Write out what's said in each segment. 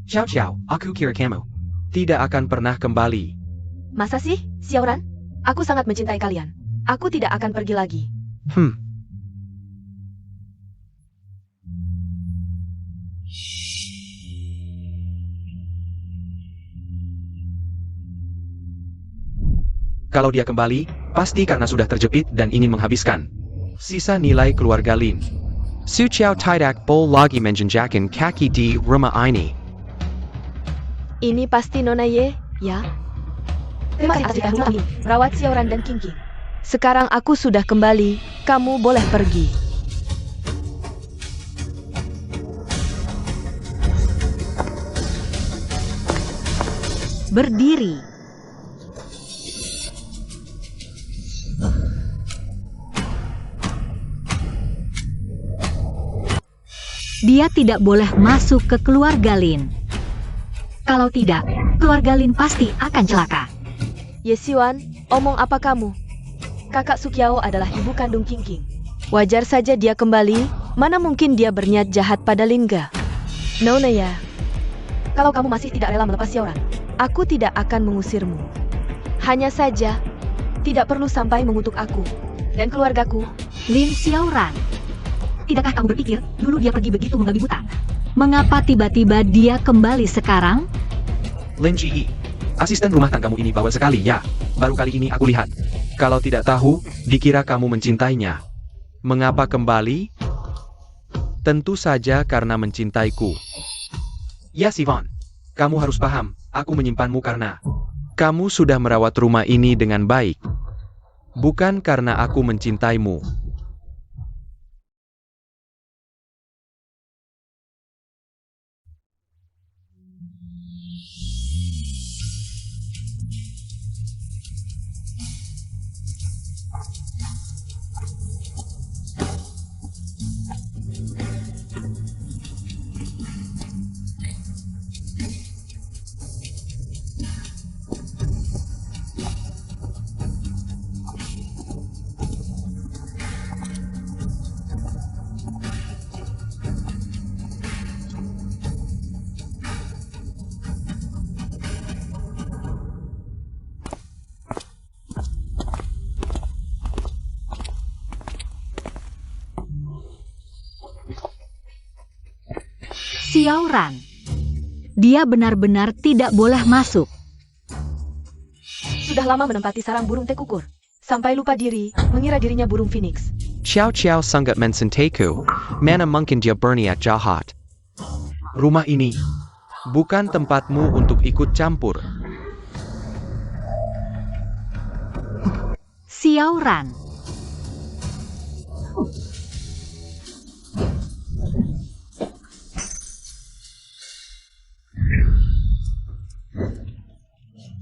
Ciao ciao, aku kira kamu tidak akan pernah kembali. Masa sih, Xiaoran? Aku sangat mencintai kalian. Aku tidak akan pergi lagi. Kalau dia kembali, pasti karena sudah terjepit dan ingin menghabiskan sisa nilai keluarga Lin. Su Chiao tidak boleh lagi menjenjakan kaki di rumah ini. Ini pasti Nona Ye, ya? Terima kasih atas ikan rumah ini, merawat Xiaoran dan King King. Sekarang aku sudah kembali, kamu boleh pergi. Berdiri. Dia tidak boleh masuk ke keluarga Lin. Kalau tidak, keluarga Lin pasti akan celaka. Ye Xiwan, omong apa kamu? Kakak Sukiao adalah ibu kandung King King. Wajar saja dia kembali, mana mungkin dia berniat jahat pada Lingga. Nona ya. Kalau kamu masih tidak rela melepas Xiaoran, aku tidak akan mengusirmu. Hanya saja, tidak perlu sampai mengutuk aku dan keluargaku. Lin Xiaoran. Tidakkah kamu berpikir, dulu dia pergi begitu membabi buta? Mengapa tiba-tiba dia kembali sekarang? Lin Ji, asisten rumah tanggamu ini bawel sekali ya. Baru kali ini aku lihat. Kalau tidak tahu, dikira kamu mencintainya. Mengapa kembali? Tentu saja karena mencintaiku. Ya Sivan, kamu harus paham, aku menyimpanmu karena kamu sudah merawat rumah ini dengan baik. Bukan karena aku mencintaimu. Xiaoran. Dia benar-benar tidak boleh masuk. Sudah lama menempati sarang burung tekukur. Sampai lupa diri, mengira dirinya burung phoenix. Ciao Ciao sangat mencintai, mana mungkin dia berniat jahat. Rumah ini bukan tempatmu untuk ikut campur. Xiaoran.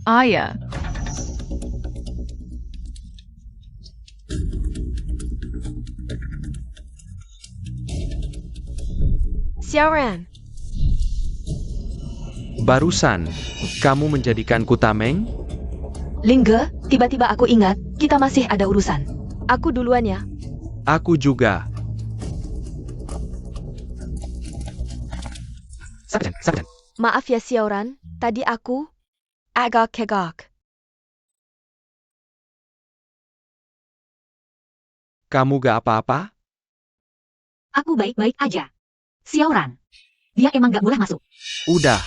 Ayah. Xiaoran. Barusan, kamu menjadikanku tameng? Lingga, tiba-tiba aku ingat, kita masih ada urusan. Aku duluan ya. Aku juga. Sabar. Maaf ya Xiaoran, tadi aku agak kegak. Kamu gak apa-apa? Aku baik-baik aja. Xiaoran. Dia emang gak boleh masuk. Udah.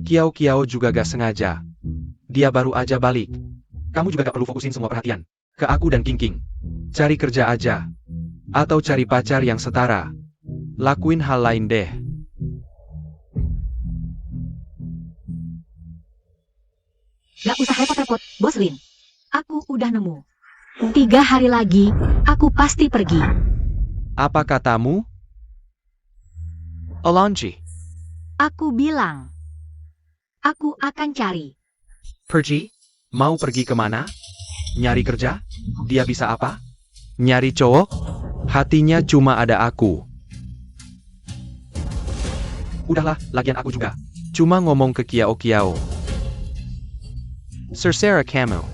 Kiao juga gak sengaja. Dia baru aja balik. Kamu juga gak perlu fokusin semua perhatian ke aku dan King. Cari kerja aja. Atau cari pacar yang setara. Lakuin hal lain deh. Gak usah repot-repot, Bos Lin. Aku udah nemu. 3 hari lagi, aku pasti pergi. Apa katamu? Alonji. Aku bilang. Aku akan cari. Pergi? Mau pergi kemana? Nyari kerja? Dia bisa apa? Nyari cowok? Hatinya cuma ada aku. Udahlah, lagian aku juga cuma ngomong ke Kiao. Serserah kamu.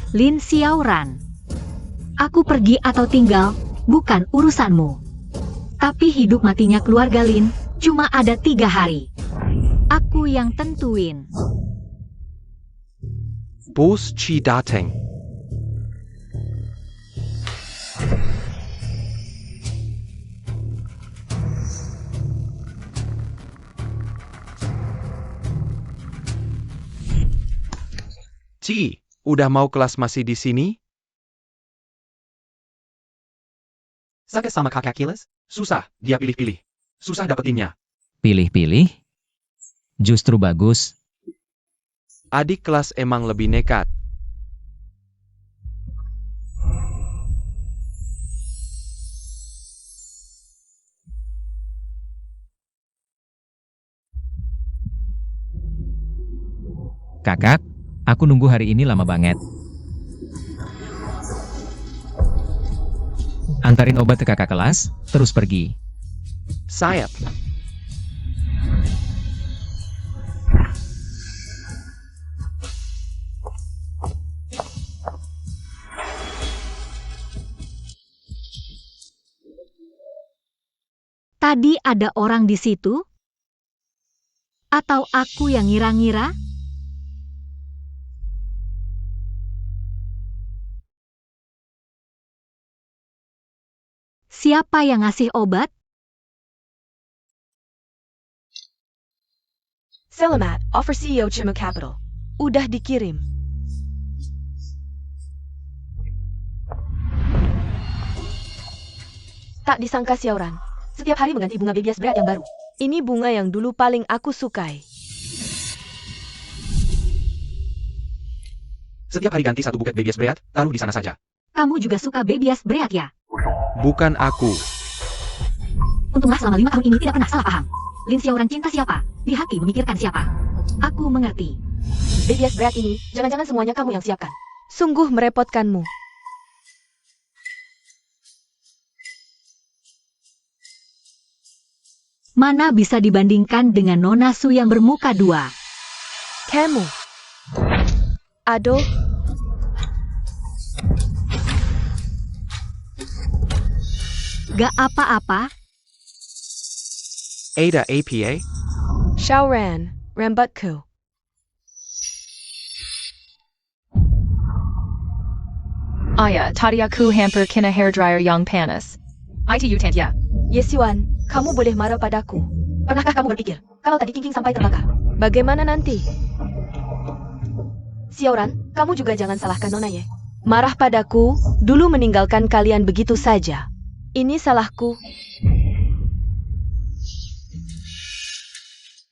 Lin Xiaoran. Aku pergi atau tinggal, bukan urusanmu. Tapi hidup matinya keluarga Lin, cuma ada 3 hari. Aku yang tentuin. Bos Chi datang. Ci, udah mau kelas masih di sini? Sakit sama kakak Achilles? Susah, dia pilih-pilih. Susah dapetinnya. Pilih-pilih? Justru bagus. Adik kelas emang lebih nekat. Kakak, aku nunggu hari ini lama banget. Antarin obat ke kakak kelas, terus pergi. Sayap. Tadi ada orang di situ? Atau aku yang ngira-ngira? Siapa yang ngasih obat? Selamat, offer CEO Chimo Capital. Udah dikirim. Tak disangka Xiaoran. Setiap hari mengganti bunga Babies Bread yang baru. Ini bunga yang dulu paling aku sukai. Setiap hari ganti 1 buket Babies Bread, taruh di sana saja. Kamu juga suka Babies Bread ya? Bukan aku. Untunglah selama 5 tahun ini tidak pernah salah paham. Lin Xiaoran cinta siapa? Di hati memikirkan siapa? Aku mengerti. Babies Bread ini, jangan-jangan semuanya kamu yang siapkan. Sungguh merepotkanmu. Mana bisa dibandingkan dengan Nona Su yang bermuka 2? Kamu. Aduh. Gak apa-apa. Ada APA? Xiaoran, rambutku. Aya, tadi aku hampir kena hairdryer yang panas. ITU Tantia. Yesuan, kamu boleh marah padaku. Pernahkah kamu berpikir, kalau tadi King sampai terbakar? Bagaimana nanti? Xiaoran, kamu juga jangan salahkan Nona Ye. Marah padaku, dulu meninggalkan kalian begitu saja. Ini salahku.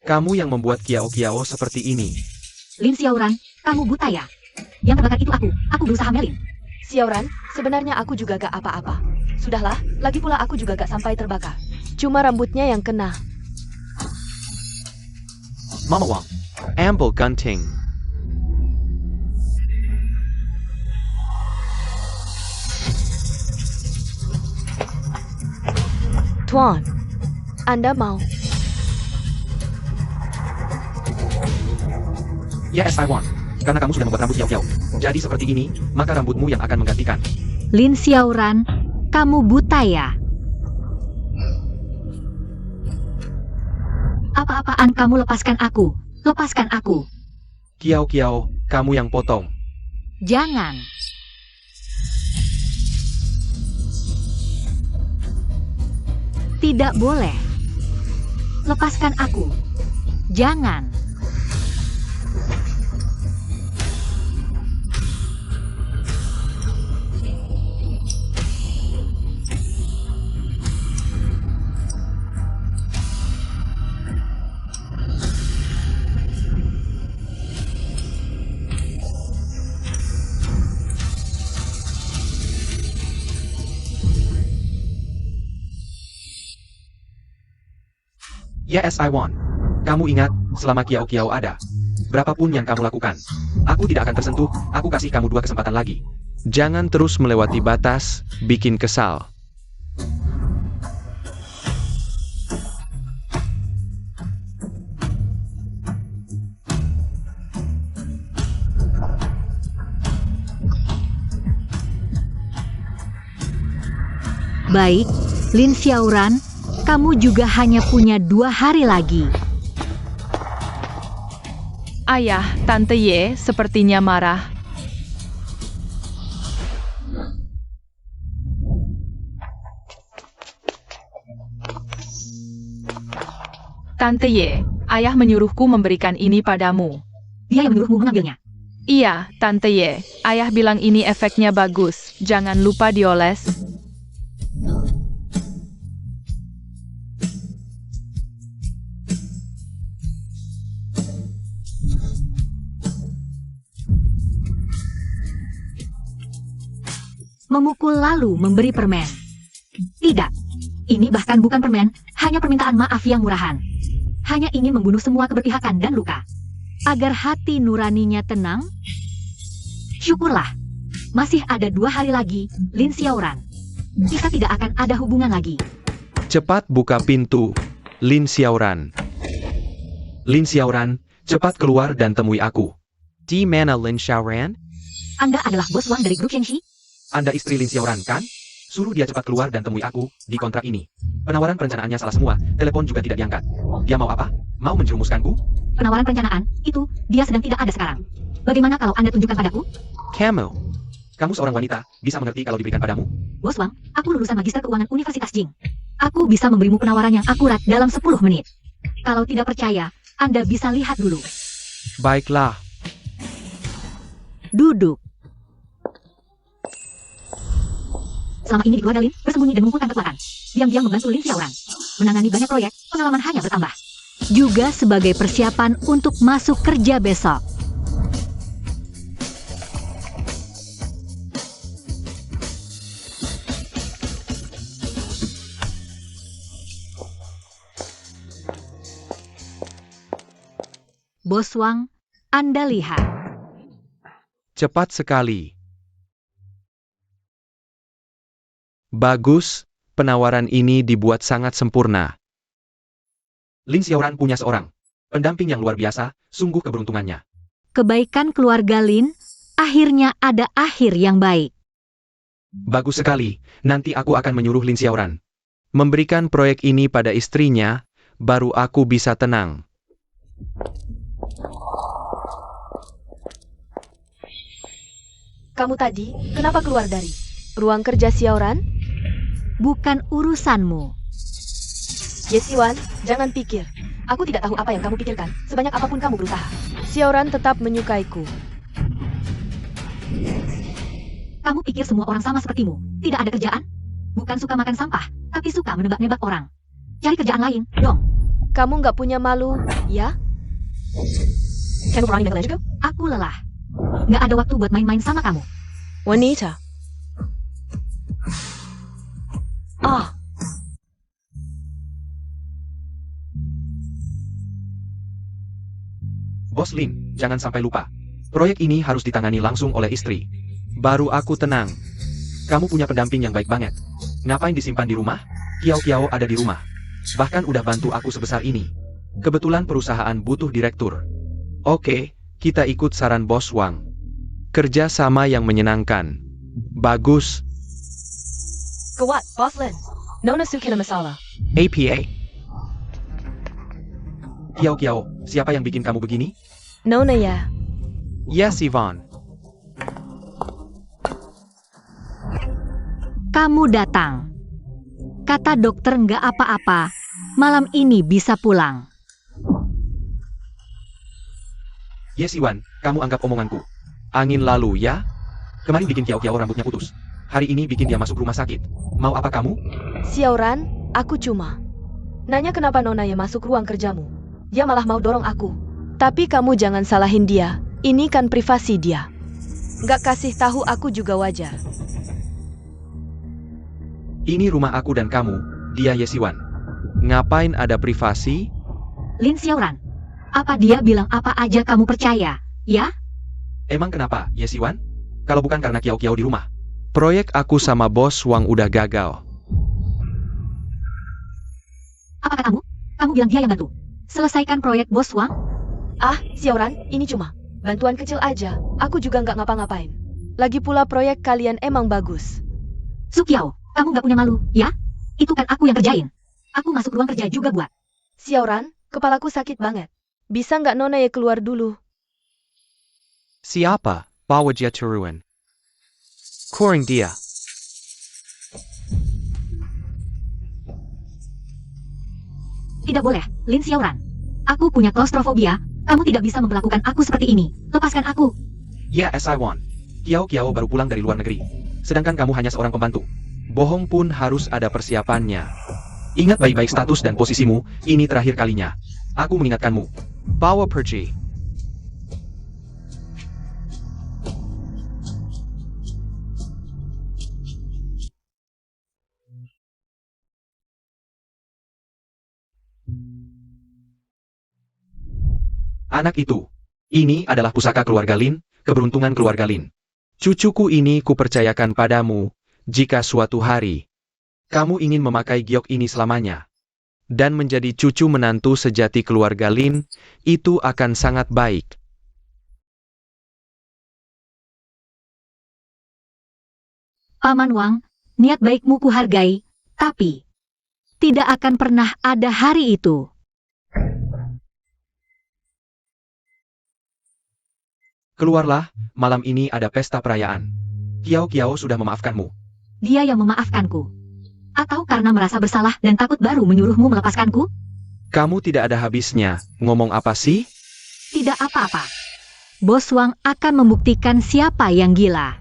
Kamu yang membuat kiao-kiao seperti ini. Lin Xiaoran, kamu buta ya? Yang terbakar itu aku berusaha melin. Xiaoran, sebenarnya aku juga gak apa-apa. Sudahlah, lagi pula aku juga gak sampai terbakar. Cuma rambutnya yang kena. Mama Wang. Amble Gunting. Tuan, Anda mau? Yes, I want. Karena kamu sudah membuat rambut kiao-kiao. Jadi seperti ini, maka rambutmu yang akan menggantikan. Lin Xiaoran, kamu buta ya? Apa-apaan kamu lepaskan aku? Lepaskan aku. Kiao-kiao, kamu yang potong. Jangan. Tidak boleh. Lepaskan aku. Jangan. Yes, I want. Kamu ingat, selama kiao-kiao ada. Berapapun yang kamu lakukan, aku tidak akan tersentuh, aku kasih kamu 2 kesempatan lagi. Jangan terus melewati batas, bikin kesal. Baik, Lin Xiaoran, kamu juga hanya punya 2 hari lagi. Ayah, Tante Ye sepertinya marah. Tante Ye, ayah menyuruhku memberikan ini padamu. Dia yang menyuruhmu mengambilnya. Iya, Tante Ye, ayah bilang ini efeknya bagus. Jangan lupa dioles. Memukul lalu memberi permen. Tidak, ini bahkan bukan permen, hanya permintaan maaf yang murahan. Hanya ingin membunuh semua keberpihakan dan luka. Agar hati nuraninya tenang. Syukurlah, masih ada 2 hari lagi, Lin Xiaoran. Kita tidak akan ada hubungan lagi. Cepat buka pintu, Lin Xiaoran. Lin Xiaoran, cepat keluar dan temui aku. Di mana Lin Xiaoran? Anda adalah bos Wang dari grup Shengxi? Anda istri Lin Xiaoran, kan? Suruh dia cepat keluar dan temui aku di kontrak ini. Penawaran perencanaannya salah semua, telepon juga tidak diangkat. Dia mau apa? Mau menjerumuskanku? Penawaran perencanaan, itu, dia sedang tidak ada sekarang. Bagaimana kalau Anda tunjukkan padaku? Kamu seorang wanita, bisa mengerti kalau diberikan padamu? Bos Wang, aku lulusan Magister Keuangan Universitas Jing. Aku bisa memberimu penawaran yang akurat dalam 10 menit. Kalau tidak percaya, Anda bisa lihat dulu. Baiklah. Duduk. Selama ini di keluarga Lin, bersembunyi dan mengumpulkan kekuatan. Diam-diam membantu Lin Xiaoran. Menangani banyak proyek, pengalaman hanya bertambah. Juga sebagai persiapan untuk masuk kerja besok. Bos Wang, Anda lihat. Cepat sekali. Bagus, penawaran ini dibuat sangat sempurna. Lin Xiaoran punya seorang pendamping yang luar biasa, sungguh keberuntungannya. Kebaikan keluarga Lin, akhirnya ada akhir yang baik. Bagus sekali, nanti aku akan menyuruh Lin Xiaoran memberikan proyek ini pada istrinya, baru aku bisa tenang. Kamu tadi, kenapa keluar dari ruang kerja Xiaoran? Bukan urusanmu. Yesiwan, jangan pikir. Aku tidak tahu apa yang kamu pikirkan, sebanyak apapun kamu berusaha. Xiaoran tetap menyukaiku. Kamu pikir semua orang sama sepertimu? Tidak ada kerjaan? Bukan suka makan sampah, tapi suka menebak-nebak orang. Cari kerjaan lain, dong. Kamu nggak punya malu, ya? Aku lelah. Nggak ada waktu buat main-main sama kamu. Wanita. Bos Lin, jangan sampai lupa. Proyek ini harus ditangani langsung oleh istri. Baru aku tenang. Kamu punya pendamping yang baik banget. Ngapain disimpan di rumah? Kiao ada di rumah. Bahkan udah bantu aku sebesar ini. Kebetulan perusahaan butuh direktur. Oke, kita ikut saran Bos Wang. Kerja sama yang menyenangkan. Bagus. Kuat, Bos Lin. Nona suka masalah. APA. Kiao, siapa yang bikin kamu begini? Nona ya. Yes, Ivan. Kamu datang. Kata dokter nggak apa-apa. Malam ini bisa pulang. Yes, Iwan, kamu anggap omonganku angin lalu, ya? Kemarin bikin Kiao rambutnya putus. Hari ini bikin dia masuk rumah sakit. Mau apa kamu? Xiaoran, aku cuma nanya kenapa Nona ya masuk ruang kerjamu. Dia malah mau dorong aku. Tapi kamu jangan salahin dia. Ini kan privasi dia. Nggak kasih tahu aku juga wajar. Ini rumah aku dan kamu, dia Yesiwan. Ngapain ada privasi? Lin Xiaoran, apa dia bilang apa aja kamu percaya, ya? Emang kenapa, Yesiwan? Kalau bukan karena Kiao di rumah. Proyek aku sama Bos Wang udah gagal. Apakah kamu? Kamu bilang dia yang bantu. Selesaikan proyek Bos Wang? Xiaoran, ini cuma bantuan kecil aja. Aku juga nggak ngapa-ngapain. Lagi pula proyek kalian emang bagus. Sukiao, Kamu gak punya malu, ya? Itu kan aku yang kerjain. Aku masuk ruang kerja juga buat. Xiaoran, kepalaku sakit banget. Bisa nggak Nona Ye keluar dulu? Siapa? Bawa dia turun. Kurang dia. Tidak boleh, Lin Xiaoran. Aku punya klaustrofobia. Kamu tidak bisa memperlakukan aku seperti ini. Lepaskan aku. Yes, I want. Kiao baru pulang dari luar negeri. Sedangkan kamu hanya seorang pembantu. Bohong pun harus ada persiapannya. Ingat baik-baik status dan posisimu, ini terakhir kalinya. Aku mengingatkanmu. Bawa pergi. Anak itu. Ini adalah pusaka keluarga Lin, keberuntungan keluarga Lin. Cucuku ini kupercayakan padamu, jika suatu hari kamu ingin memakai giok ini selamanya dan menjadi cucu menantu sejati keluarga Lin, itu akan sangat baik. Paman Wang, niat baikmu kuhargai, tapi tidak akan pernah ada hari itu. Keluarlah, malam ini ada pesta perayaan. Kiao sudah memaafkanmu. Dia yang memaafkanku. Atau karena merasa bersalah dan takut baru menyuruhmu melepaskanku? Kamu tidak ada habisnya, ngomong apa sih? Tidak apa-apa. Bos Wang akan membuktikan siapa yang gila.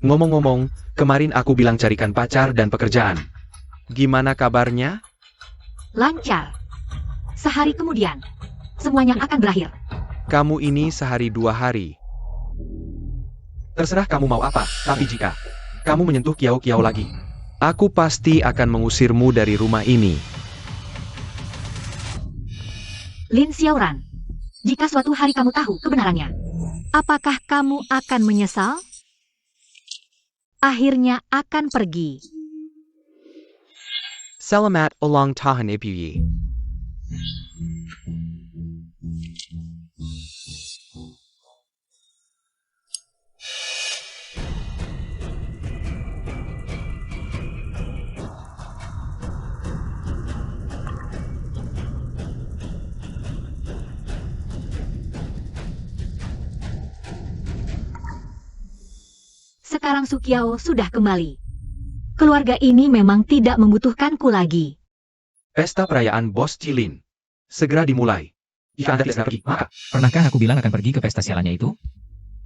Ngomong-ngomong, kemarin aku bilang carikan pacar dan pekerjaan. Gimana kabarnya? Lancar. Sehari kemudian, semuanya akan berakhir. Kamu ini sehari 2 hari. Terserah kamu mau apa, tapi jika kamu menyentuh Kiao lagi, aku pasti akan mengusirmu dari rumah ini. Lin Xiaoran, jika suatu hari kamu tahu kebenarannya, apakah kamu akan menyesal? Akhirnya akan pergi. Selamat ulang tahun Ibuyi. Sekarang Sukiao sudah kembali. Keluarga ini memang tidak membutuhkanku lagi. Pesta perayaan Bos Cilin segera dimulai. Jika Anda tidak segera pergi, maka... Pernahkah aku bilang akan pergi ke pesta sialannya itu?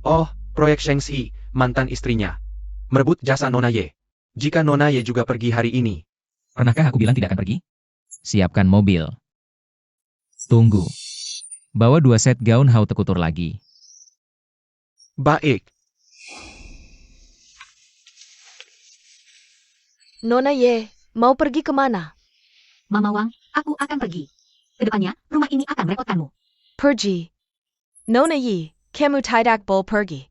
Oh, proyek Shengxi, mantan istrinya. Merebut jasa Nona Ye. Jika Nona Ye juga pergi hari ini. Pernahkah aku bilang tidak akan pergi? Siapkan mobil. Tunggu. Bawa 2 set gaun haute couture lagi. Baik. Nona Ye, mau pergi kemana? Mama Wang, aku akan pergi. Kedepannya, rumah ini akan merepotkanmu. Pergi. Nona Ye, kamu tidak boleh pergi.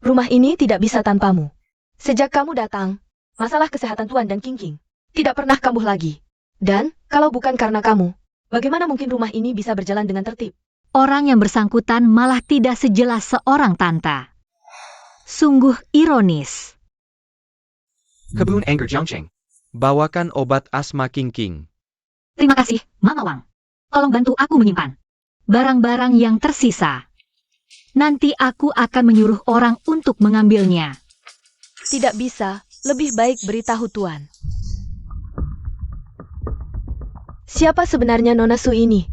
Rumah ini tidak bisa tanpamu. Sejak kamu datang, masalah kesehatan Tuan dan King tidak pernah kambuh lagi. Dan, kalau bukan karena kamu, bagaimana mungkin rumah ini bisa berjalan dengan tertib? Orang yang bersangkutan malah tidak sejelas seorang tanta. Sungguh ironis. Kebun Angger Jiangcheng. Bawakan obat asma King. Terima kasih, Mama Wang. Tolong bantu aku menyimpan barang-barang yang tersisa. Nanti aku akan menyuruh orang untuk mengambilnya. Tidak bisa, lebih baik beritahu Tuan. Siapa sebenarnya Nona Su ini?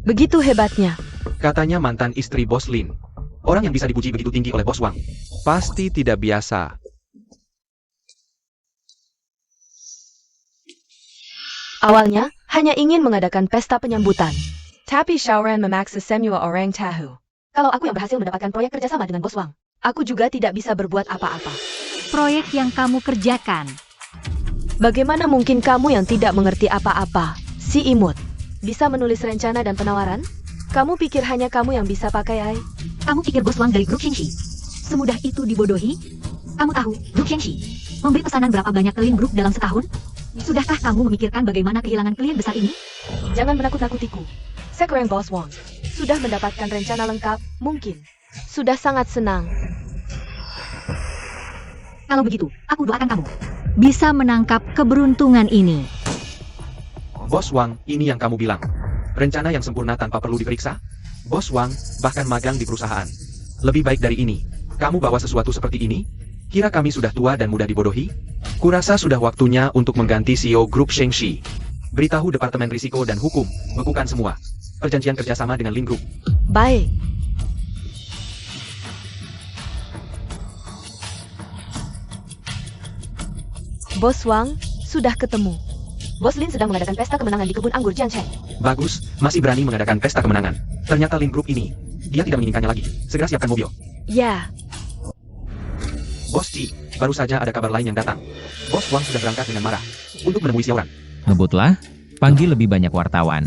Begitu hebatnya. Katanya mantan istri Bos Lin. Orang yang bisa dipuji begitu tinggi oleh Bos Wang. Pasti tidak biasa. Awalnya, hanya ingin mengadakan pesta penyambutan. Tapi Xiaoran memaksa semua orang tahu. Kalau aku yang berhasil mendapatkan proyek kerjasama dengan Bos Wang, aku juga tidak bisa berbuat apa-apa. Proyek yang kamu kerjakan. Bagaimana mungkin kamu yang tidak mengerti apa-apa, si imut, bisa menulis rencana dan penawaran? Kamu pikir hanya kamu yang bisa pakai AI? Kamu pikir Bos Wang dari grup Shengxi semudah itu dibodohi? Kamu tahu, grup Shengxi memberi pesanan berapa banyak klien grup dalam setahun? Sudahkah kamu memikirkan bagaimana kehilangan klien besar ini? Jangan menakut-nakutiku. Sekarang Bos Wang sudah mendapatkan rencana lengkap, mungkin sudah sangat senang. Kalau begitu, aku doakan kamu bisa menangkap keberuntungan ini. Bos Wang, ini yang kamu bilang. Rencana yang sempurna tanpa perlu diperiksa? Bos Wang, bahkan magang di perusahaan. Lebih baik dari ini. Kamu bawa sesuatu seperti ini? Kira kami sudah tua dan mudah dibodohi? Kurasa sudah waktunya untuk mengganti CEO grup Shengxi. Beritahu Departemen Risiko dan Hukum, bekukan semua perjanjian kerjasama dengan Lin Group. Baik. Bos Wang, sudah ketemu. Bos Lin sedang mengadakan pesta kemenangan di kebun anggur Jiangcheng. Bagus, masih berani mengadakan pesta kemenangan. Ternyata Lin Group ini, dia tidak menginginkannya lagi. Segera siapkan mobil. Ya, Bos Ci, baru saja ada kabar lain yang datang. Bos Wang sudah berangkat dengan marah untuk menemui Xiaoran. Ngebutlah, panggil lebih banyak wartawan.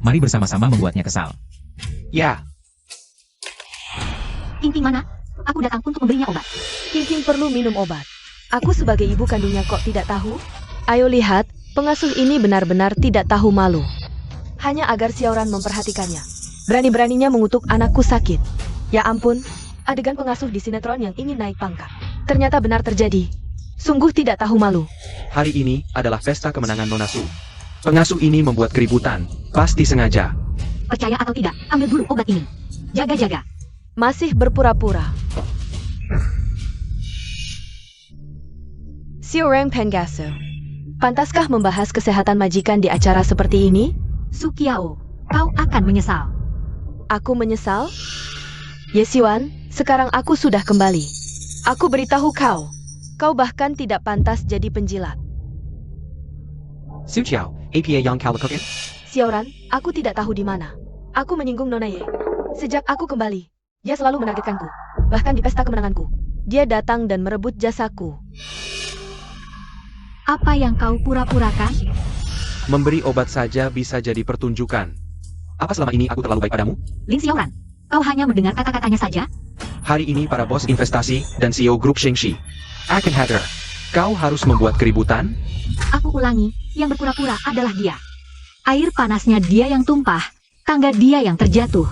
Mari bersama-sama membuatnya kesal. Ya, King mana? Aku datang untuk memberinya obat. King perlu minum obat. Aku sebagai ibu kandungnya kok tidak tahu? Ayo lihat, pengasuh ini benar-benar tidak tahu malu. Hanya agar Xiaoran memperhatikannya. Berani-beraninya mengutuk anakku sakit. Ya ampun, adegan pengasuh di sinetron yang ingin naik pangkat. Ternyata benar terjadi. Sungguh tidak tahu malu. hari ini adalah pesta kemenangan Nona Su. Pengasuh ini membuat keributan, pasti sengaja. Percaya atau tidak, ambil dulu obat ini. Jaga-jaga. Masih berpura-pura. Xiaoran Pengasu, pantaskah membahas kesehatan majikan di acara seperti ini? Su Qiao, kau akan menyesal. Aku menyesal? Ye Xiwan, sekarang aku sudah kembali. Aku beritahu kau, kau bahkan tidak pantas jadi penjilat. Su Qiao, APA Yang Kau Lekukan? Xiaoran, aku tidak tahu di mana. Aku menyinggung Nona Ye. Sejak aku kembali, dia selalu menargetkanku. Bahkan di pesta kemenanganku, dia datang dan merebut jasaku. Apa yang kau pura-purakan? Memberi obat saja bisa jadi pertunjukan. Apa selama ini aku terlalu baik padamu? Lin Xiaoran, kau hanya mendengar kata-katanya saja? Hari ini para bos investasi dan CEO grup Shengxi akan hadir. Kau harus membuat keributan? Aku ulangi, yang berpura-pura adalah dia. Air panasnya dia yang tumpah, tangga dia yang terjatuh.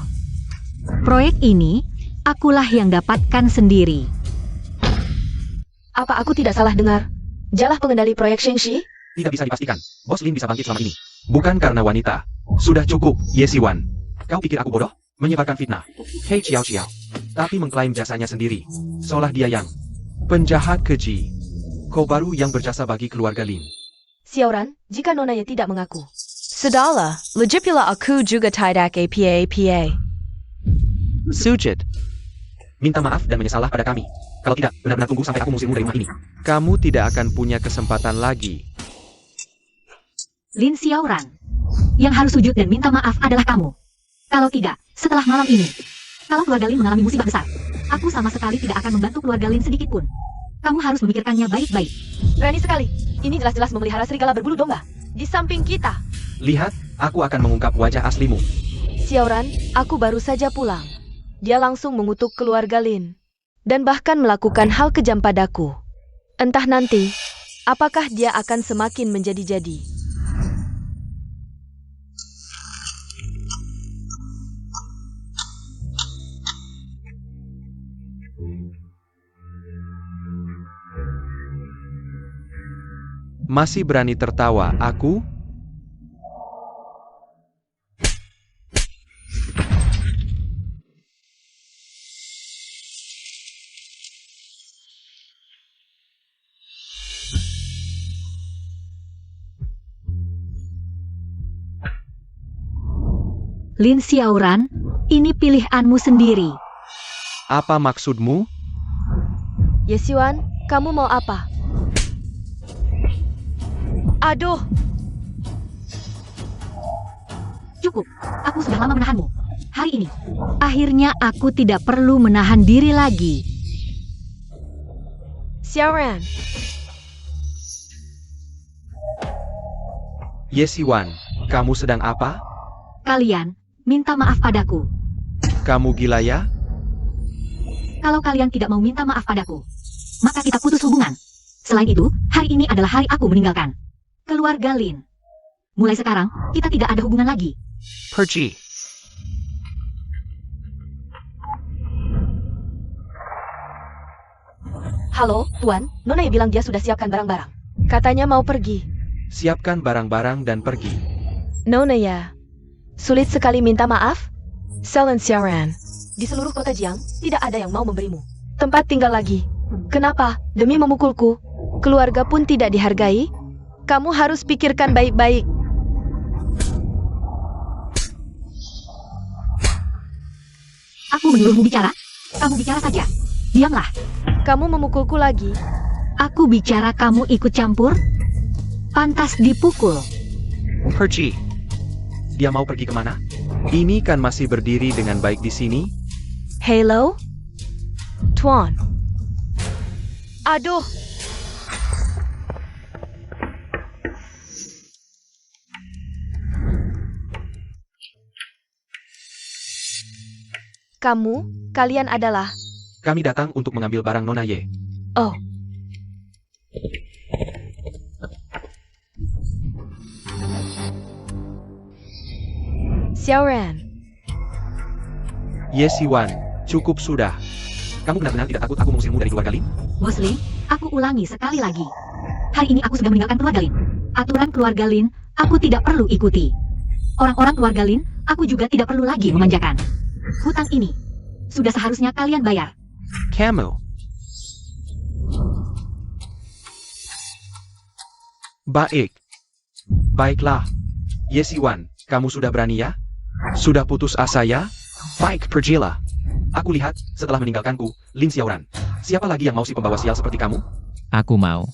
Proyek ini, akulah yang dapatkan sendiri. Apa aku tidak salah dengar? Jalah pengendali proyek Shengxi? Tidak bisa dipastikan. Bos Lin bisa bangkit selama ini. Bukan karena wanita. Sudah cukup, Ye Xiwan. Kau pikir aku bodoh? Menyebarkan fitnah. Hei Xiao Xiao. Tapi mengklaim jasanya sendiri. Seolah dia yang penjahat keji. Kau baru yang berjasa bagi keluarga Lin. Xiaoran, jika Nona Ye tidak mengaku. Sudahlah, legit pula aku juga tidak APA. Sujit. Minta maaf dan menyesallah pada kami. Kalau tidak, benar-benar tunggu sampai aku mengusirmu dari rumah ini. Kamu tidak akan punya kesempatan lagi. Lin Xiaoran, yang harus sujud dan minta maaf adalah kamu. Kalau tidak, setelah malam ini, kalau keluarga Lin mengalami musibah besar, aku sama sekali tidak akan membantu keluarga Lin sedikit pun. Kamu harus memikirkannya baik-baik. Berani sekali. Ini jelas-jelas memelihara serigala berbulu domba. Di samping kita. Lihat, aku akan mengungkap wajah aslimu. Xiaoran, aku baru saja pulang. Dia langsung mengutuk keluarga Lin. Dan bahkan melakukan hal kejam padaku. Entah nanti, apakah dia akan semakin menjadi-jadi. Masih berani tertawa, aku? Lin Xiaoran, ini pilihanmu sendiri. Apa maksudmu? Ye Xiwan, kamu mau apa? Aduh, Cukup, aku sudah lama menahanmu. Hari ini, akhirnya aku tidak perlu menahan diri lagi. Xiaoran. Ye Xiwan, kamu sedang apa? Kalian, minta maaf padaku. Kamu gila ya? Kalau kalian tidak mau minta maaf padaku, maka kita putus hubungan. Selain itu, hari ini adalah hari aku meninggalkan keluarga Lin. Mulai sekarang, kita tidak ada hubungan lagi. Pergi. Halo, Tuan. Nona Ye bilang dia sudah siapkan barang-barang. Katanya mau pergi. Siapkan barang-barang dan pergi. Nona ya. Sulit sekali minta maaf. Selen Xiaoran. Di seluruh kota Jiang, tidak ada yang mau memberimu tempat tinggal lagi. Kenapa? Demi memukulku. Keluarga pun tidak dihargai. Kamu harus pikirkan baik-baik. Aku menyuruhmu bicara? Kamu bicara saja. Diamlah. Kamu memukulku lagi. Aku bicara kamu ikut campur? Pantas dipukul. Pergi. Dia mau pergi kemana? Ini kan masih berdiri dengan baik di sini. Hello? Tuan. Aduh. Kalian adalah... Kami datang untuk mengambil barang Nona Ye. Oh, Xiaoran. Ye Siwan, cukup sudah. Kamu benar-benar tidak takut aku mengusirmu dari keluarga Lin? Bos Lin, aku ulangi sekali lagi. Hari ini aku sudah meninggalkan keluarga Lin. Aturan keluarga Lin, aku tidak perlu ikuti. Orang-orang keluarga Lin, aku juga tidak perlu lagi memanjakan. Hutang ini, sudah seharusnya kalian bayar. Kamu. Baik. Baiklah. Ye Siwan, kamu sudah berani ya? Sudah putus asa ya? Baik, pergilah. Aku lihat, setelah meninggalkanku, Lin Xiaoran. Siapa lagi yang mau si pembawa sial seperti kamu? Aku mau.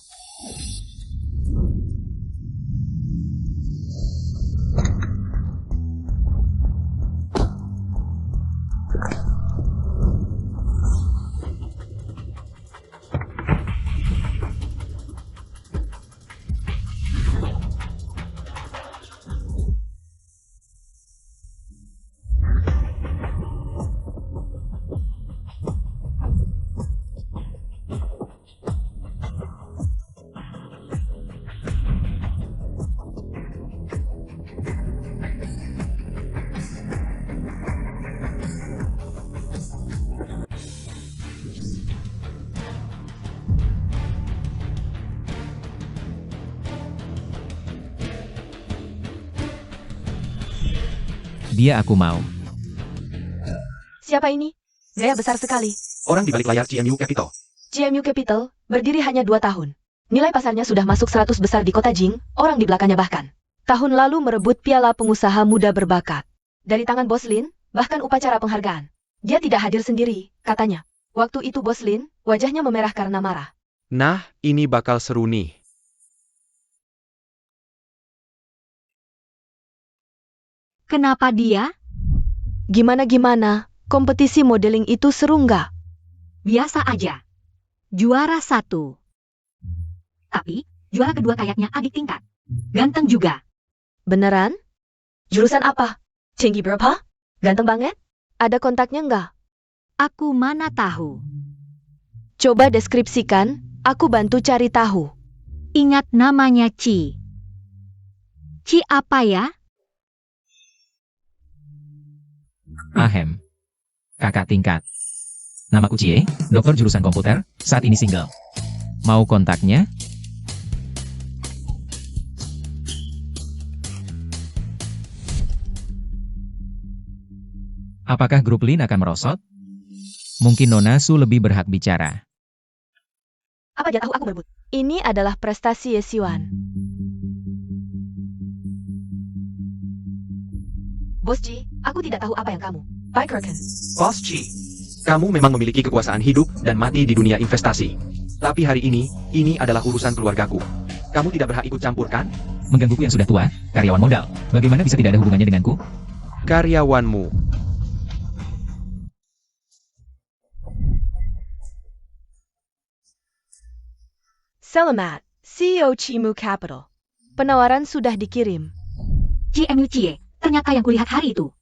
Dia aku mau. Siapa ini? Gaya besar sekali. Orang di balik layar CMU Capital. GMU Capital, berdiri hanya 2 tahun. Nilai pasarnya sudah masuk 100 besar di kota Jing, orang di belakangnya bahkan. Tahun lalu merebut piala pengusaha muda berbakat. Dari tangan Bos Lin, bahkan upacara penghargaan. Dia tidak hadir sendiri, katanya. Waktu itu Bos Lin, wajahnya memerah karena marah. Nah, ini bakal seru nih. Kenapa dia? Gimana-gimana, kompetisi modeling itu seru nggak? Biasa aja. Juara 1. Tapi, juara kedua kayaknya adik tingkat. Ganteng juga. Beneran? Jurusan apa? Tinggi berapa? Ganteng banget? Ada kontaknya nggak? Aku mana tahu. Coba deskripsikan, aku bantu cari tahu. Ingat namanya Ci. Ci apa ya? Ahem. Kakak tingkat. Namaku Cie, dokter jurusan komputer, saat ini single. Mau kontaknya? Apakah grup Lin akan merosot? Mungkin Nona Su lebih berhak bicara. Apa dia tahu aku berebut? Ini adalah prestasi Yesiwan. Bos Ji, aku tidak tahu apa yang kamu. Pikirkan. Bos Chi, kamu memang memiliki kekuasaan hidup dan mati di dunia investasi. Tapi hari ini adalah urusan keluargaku. Kamu tidak berhak ikut campur, kan? Menggangguku yang sudah tua, karyawan modal. Bagaimana bisa tidak ada hubungannya denganku? Karyawanmu. Selamat, CEO Cimu Capital. Penawaran sudah dikirim. CMU Cie, ternyata yang kulihat hari itu.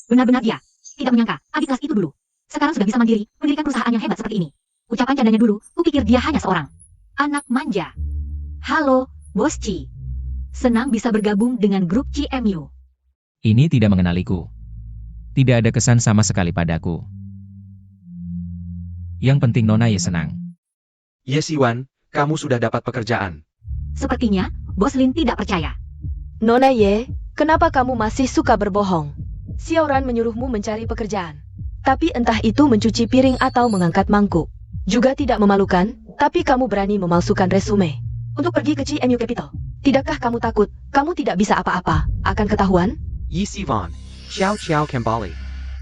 Benar-benar dia. Tidak menyangka, adik kelas itu dulu. Sekarang sudah bisa mandiri, mendirikan perusahaan yang hebat seperti ini. Ucapan candanya dulu, kupikir dia hanya seorang anak manja. Halo, Bos Ci. Senang bisa bergabung dengan grup CMU. Ini tidak mengenaliku. Tidak ada kesan sama sekali padaku. Yang penting Nona Ye senang. Yesiwan, kamu sudah dapat pekerjaan. Sepertinya, Bos Lin tidak percaya. Nona Ye, kenapa kamu masih suka berbohong? Xiaoran menyuruhmu mencari pekerjaan. Tapi entah itu mencuci piring atau mengangkat mangkuk. Juga tidak memalukan, tapi kamu berani memalsukan resume. Untuk pergi ke CMU Capital. Tidakkah kamu takut, kamu tidak bisa apa-apa, akan ketahuan? Yesiwan, Xiao kembali.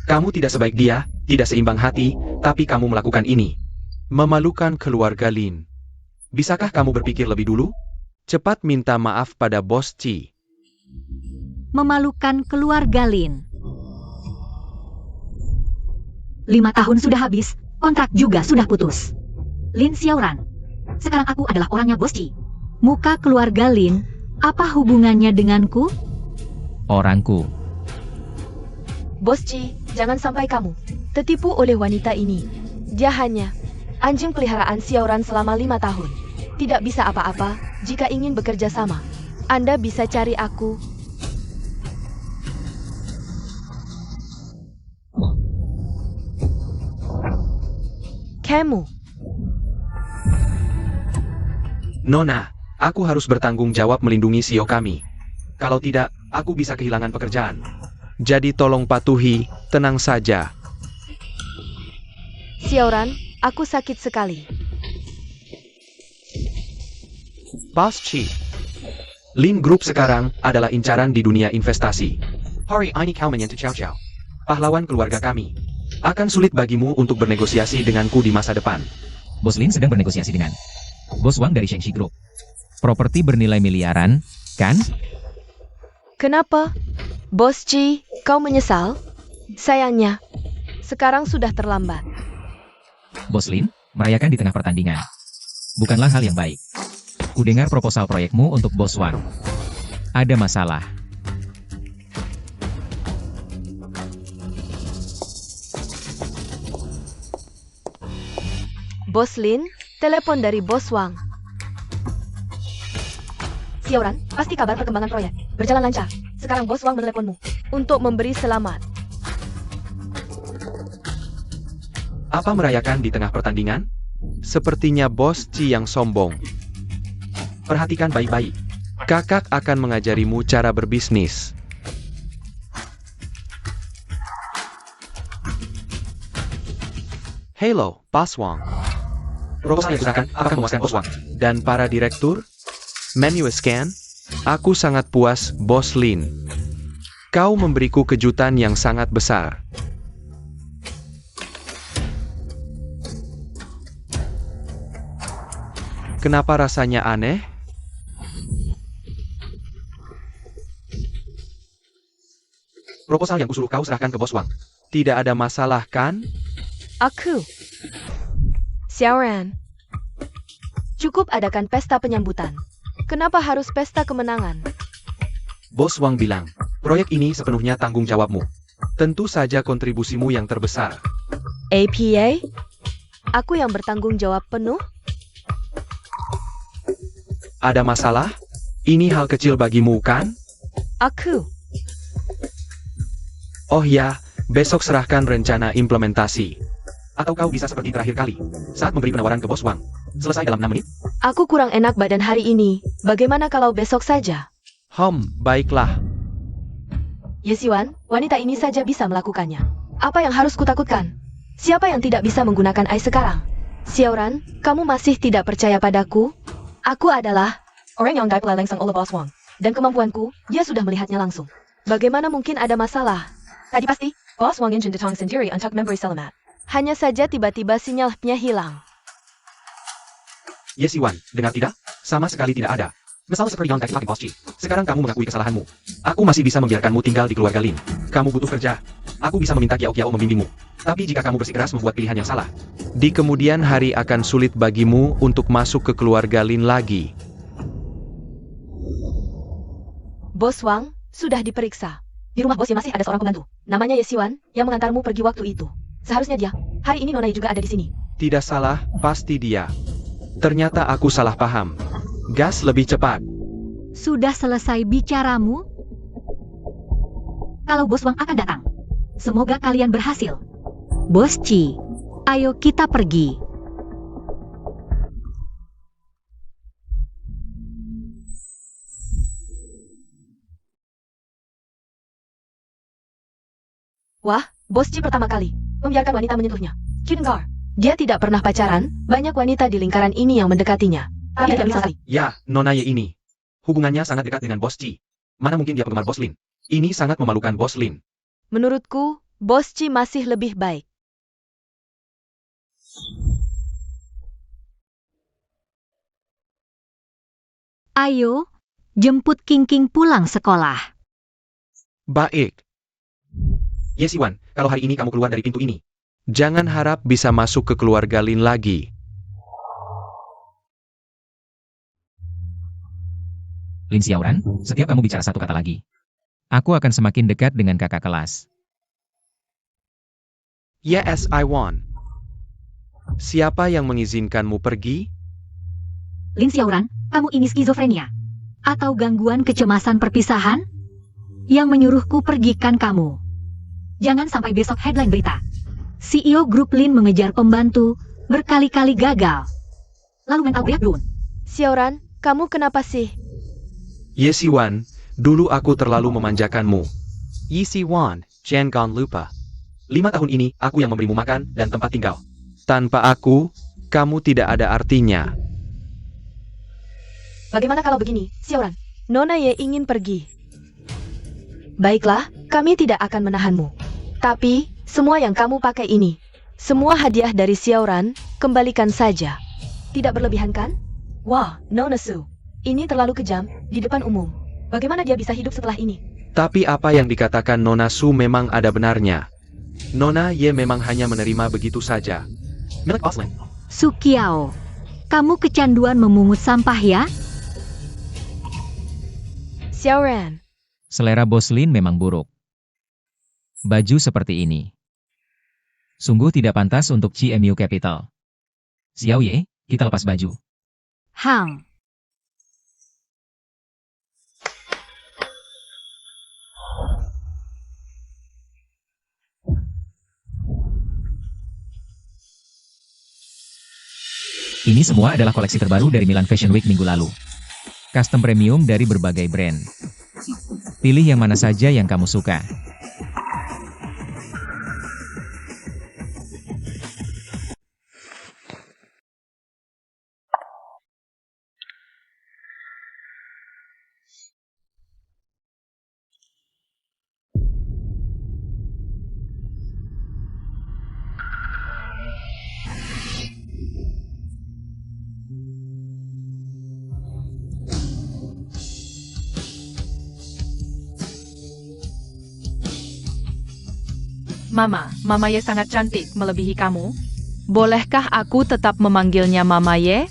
Kamu tidak sebaik dia, tidak seimbang hati, tapi kamu melakukan ini. Memalukan keluarga Lin. Bisakah kamu berpikir lebih dulu? Cepat minta maaf pada Bos Ci. Memalukan keluarga Lin. 5 tahun sudah habis, kontrak juga sudah putus. Lin Xiaoran. Sekarang aku adalah orangnya Bos Ci. Muka keluarga Lin, apa hubungannya denganku? Orangku. Bos Ci, jangan sampai kamu tertipu oleh wanita ini. Dia hanya anjing peliharaan Xiaoran selama 5 tahun. Tidak bisa apa-apa, jika ingin bekerja sama. Anda bisa cari aku. Kamu. Nona, aku harus bertanggung jawab melindungi Xiao kami. Kalau tidak, aku bisa kehilangan pekerjaan. Jadi tolong patuhi, tenang saja. Xiaoran, aku sakit sekali. Bos Ci. Lin Group sekarang adalah incaran di dunia investasi. Hari ini kau menyentuh Cao. Pahlawan keluarga kami. Akan sulit bagimu untuk bernegosiasi denganku di masa depan. Bos Lin sedang bernegosiasi dengan Bos Wang dari Shengxi Group. Properti bernilai miliaran, kan? Kenapa? Bos Ci, kau menyesal? Sayangnya, sekarang sudah terlambat. Bos Lin, merayakan di tengah pertandingan. Bukanlah hal yang baik. Kudengar proposal proyekmu untuk Bos Wang. Ada masalah. Bos Lin, telepon dari Bos Wang. Xiaoran, pasti kabar perkembangan proyek. Berjalan lancar. Sekarang Bos Wang meneleponmu untuk memberi selamat. Apa merayakan di tengah pertandingan? Sepertinya Bos Ci yang sombong. Perhatikan baik-baik. Kakak akan mengajarimu cara berbisnis. Hello, Bos Wang. Proposal yang digunakan, apakah memuaskan Bos Wang? Dan para direktur? Menu scan? Aku sangat puas, Bos Lin. Kau memberiku kejutan yang sangat besar. Kenapa rasanya aneh? Proposal yang kusuruh kau serahkan ke Bos Wang. Tidak ada masalah, kan? Aku. Xiaoran. Cukup adakan pesta penyambutan. Kenapa harus pesta kemenangan? Bos Wang bilang, proyek ini sepenuhnya tanggung jawabmu. Tentu saja kontribusimu yang terbesar. APA? Aku yang bertanggung jawab penuh? Ada masalah? Ini hal kecil bagimu, kan? Aku. Oh ya, besok serahkan rencana implementasi. Atau kau bisa seperti terakhir kali, saat memberi penawaran ke Bos Wang. Selesai dalam 6 menit? Aku kurang enak badan hari ini. Bagaimana kalau besok saja? Baiklah. Yesiwan, wanita ini saja bisa melakukannya. Apa yang harus kutakutkan? Siapa yang tidak bisa menggunakan AI sekarang? Xiaoran, kamu masih tidak percaya padaku? Aku adalah orang yang dipilih langsung oleh Bos Wang. Dan kemampuanku, dia sudah melihatnya langsung. Bagaimana mungkin ada masalah? Tadi pasti, Bos Wang ingin datang sendiri untuk memberi selamat. Hanya saja tiba-tiba sinyalnya hilang. Yesiwan, dengar tidak? Sama sekali tidak ada. Misal seperti yang tadi Bos Ci. Sekarang kamu mengakui kesalahanmu. Aku masih bisa membiarkanmu tinggal di keluarga Lin. Kamu butuh kerja. Aku bisa meminta Kiao membimbingmu. Tapi jika kamu bersikeras membuat pilihan yang salah, di kemudian hari akan sulit bagimu untuk masuk ke keluarga Lin lagi. Bos Wang, sudah diperiksa. Di rumah bosnya masih ada seorang pembantu. Namanya Yesiwan, yang mengantarmu pergi waktu itu. Seharusnya dia. Hari ini Nona juga ada di sini. Tidak salah, pasti dia. Ternyata aku salah paham. Gas lebih cepat. Sudah selesai bicaramu? Kalau Bos Wang akan datang. Semoga kalian berhasil. Bos Ci, ayo kita pergi. Wah, Bos Ji pertama kali membiarkan wanita menyentuhnya. Kingar. Dia tidak pernah pacaran, banyak wanita di lingkaran ini yang mendekatinya. Tapi tidak bisa sekali. Ya, Nona Ye ini. Hubungannya sangat dekat dengan Bos Ji. Mana mungkin dia penggemar Bos Lin. Ini sangat memalukan Bos Lin. Menurutku, Bos Ji masih lebih baik. Ayo, jemput King pulang sekolah. Baik. Ye Siwan, kalau hari ini kamu keluar dari pintu ini, jangan harap bisa masuk ke keluarga Lin lagi. Lin Xiaoran, setiap kamu bicara satu kata lagi, aku akan semakin dekat dengan kakak kelas. Yes, I want. Siapa yang mengizinkanmu pergi? Lin Xiaoran, kamu ini skizofrenia? Atau gangguan kecemasan perpisahan? Yang menyuruhku pergikan kamu. Jangan sampai besok headline berita. CEO grup Lin mengejar pembantu, berkali-kali gagal. Lalu mental breakdown. Xiaoran, kamu kenapa sih? Ye Siwan, dulu aku terlalu memanjakanmu. Ye Siwan, jangan lupa. 5 tahun ini, aku yang memberimu makan dan tempat tinggal. Tanpa aku, kamu tidak ada artinya. Bagaimana kalau begini, Xiaoran? Nona Ye ingin pergi. Baiklah, kami tidak akan menahanmu. Tapi, semua yang kamu pakai ini, semua hadiah dari Xiaoran, kembalikan saja. Tidak berlebihan kan? Wah, Nona Su. Ini terlalu kejam, di depan umum. Bagaimana dia bisa hidup setelah ini? Tapi apa yang dikatakan Nona Su memang ada benarnya. Nona Ye memang hanya menerima begitu saja. Milik Oslin. Sukiao, kamu kecanduan memungut sampah ya? Xiaoran. Selera Bos Lin memang buruk. Baju seperti ini sungguh tidak pantas untuk CMU Capital. Xiao Ye, kita lepas baju. Hang. Ini semua adalah koleksi terbaru dari Milan Fashion Week minggu lalu. Custom premium dari berbagai brand. Pilih yang mana saja yang kamu suka. Mama Ye sangat cantik melebihi kamu. Bolehkah aku tetap memanggilnya Mama Ye?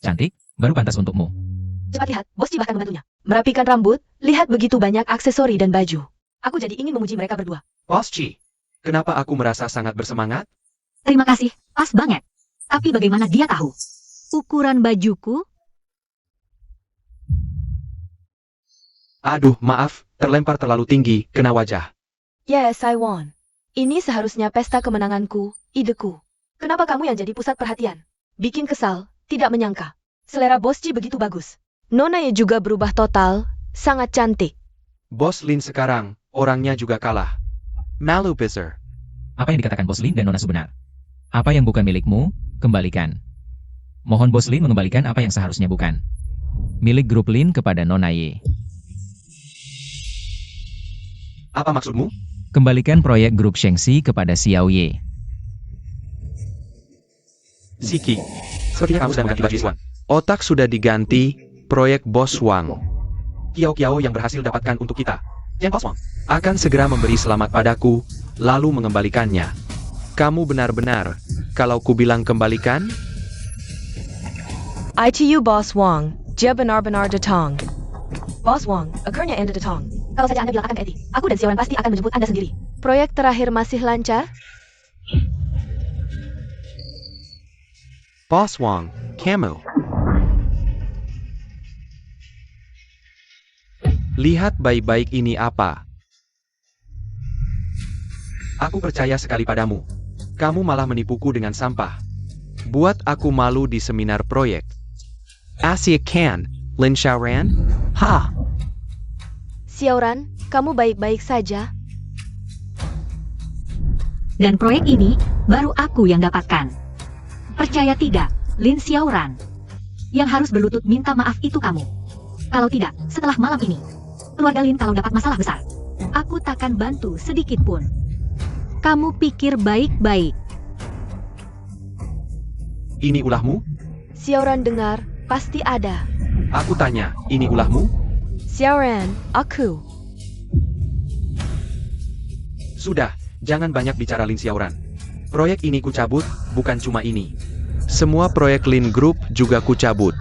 Cantik, baru pantas untukmu. Cepat lihat, Bos Ji bahkan membantunya. Merapikan rambut, lihat begitu banyak aksesori dan baju. Aku jadi ingin memuji mereka berdua. Bos Ji, kenapa aku merasa sangat bersemangat? Terima kasih, pas banget. Tapi bagaimana dia tahu? Ukuran bajuku? Aduh, maaf, terlempar terlalu tinggi, kena wajah. Yes, I won. Ini seharusnya pesta kemenanganku, ideku. Kenapa kamu yang jadi pusat perhatian? Bikin kesal, tidak menyangka. Selera Bos Ji begitu bagus. Nona Ye juga berubah total, sangat cantik. Bos Lin sekarang, orangnya juga kalah. Malu besar. Apa yang dikatakan Bos Lin dan Nona Su benar? Apa yang bukan milikmu, kembalikan. Mohon Bos Lin mengembalikan apa yang seharusnya bukan milik grup Lin kepada Nona Ye. Apa maksudmu? Kembalikan proyek grup Shengxi kepada Xiao Ye. Siki, sepertinya kamu sedang mengganti baju Swan. Otak sudah diganti, proyek Bos Wang. Kiao yang berhasil dapatkan untuk kita. Yang Bos Wang akan segera memberi selamat padaku, lalu mengembalikannya. Kamu benar-benar, kalau ku bilang kembalikan? ITU Boss Wang, dia benar-benar datang. Boss Wang, akhirnya Anda datang. Kalau saja Anda bilang akan ke Eti, aku dan Xiaoran pasti akan menjemput Anda sendiri. Proyek terakhir masih lancar? Boss Wang, kamu. Lihat baik-baik ini apa. Aku percaya sekali padamu. Kamu malah menipuku dengan sampah. Buat aku malu di seminar proyek. Asia Kan, Lin Xiaoran? Ha! Xiaoran, kamu baik-baik saja? Dan proyek ini, baru aku yang dapatkan. Percaya tidak, Lin Xiaoran. Yang harus berlutut minta maaf itu kamu. Kalau tidak, setelah malam ini, keluarga Lin kalau dapat masalah besar, aku takkan bantu sedikit pun. Kamu pikir baik-baik. Ini ulahmu? Xiaoran dengar, pasti ada. Aku tanya, ini ulahmu? Xiaoran, aku. Sudah, jangan banyak bicara Lin Xiaoran. Proyek ini kucabut, bukan cuma ini. Semua proyek Lin Group juga kucabut.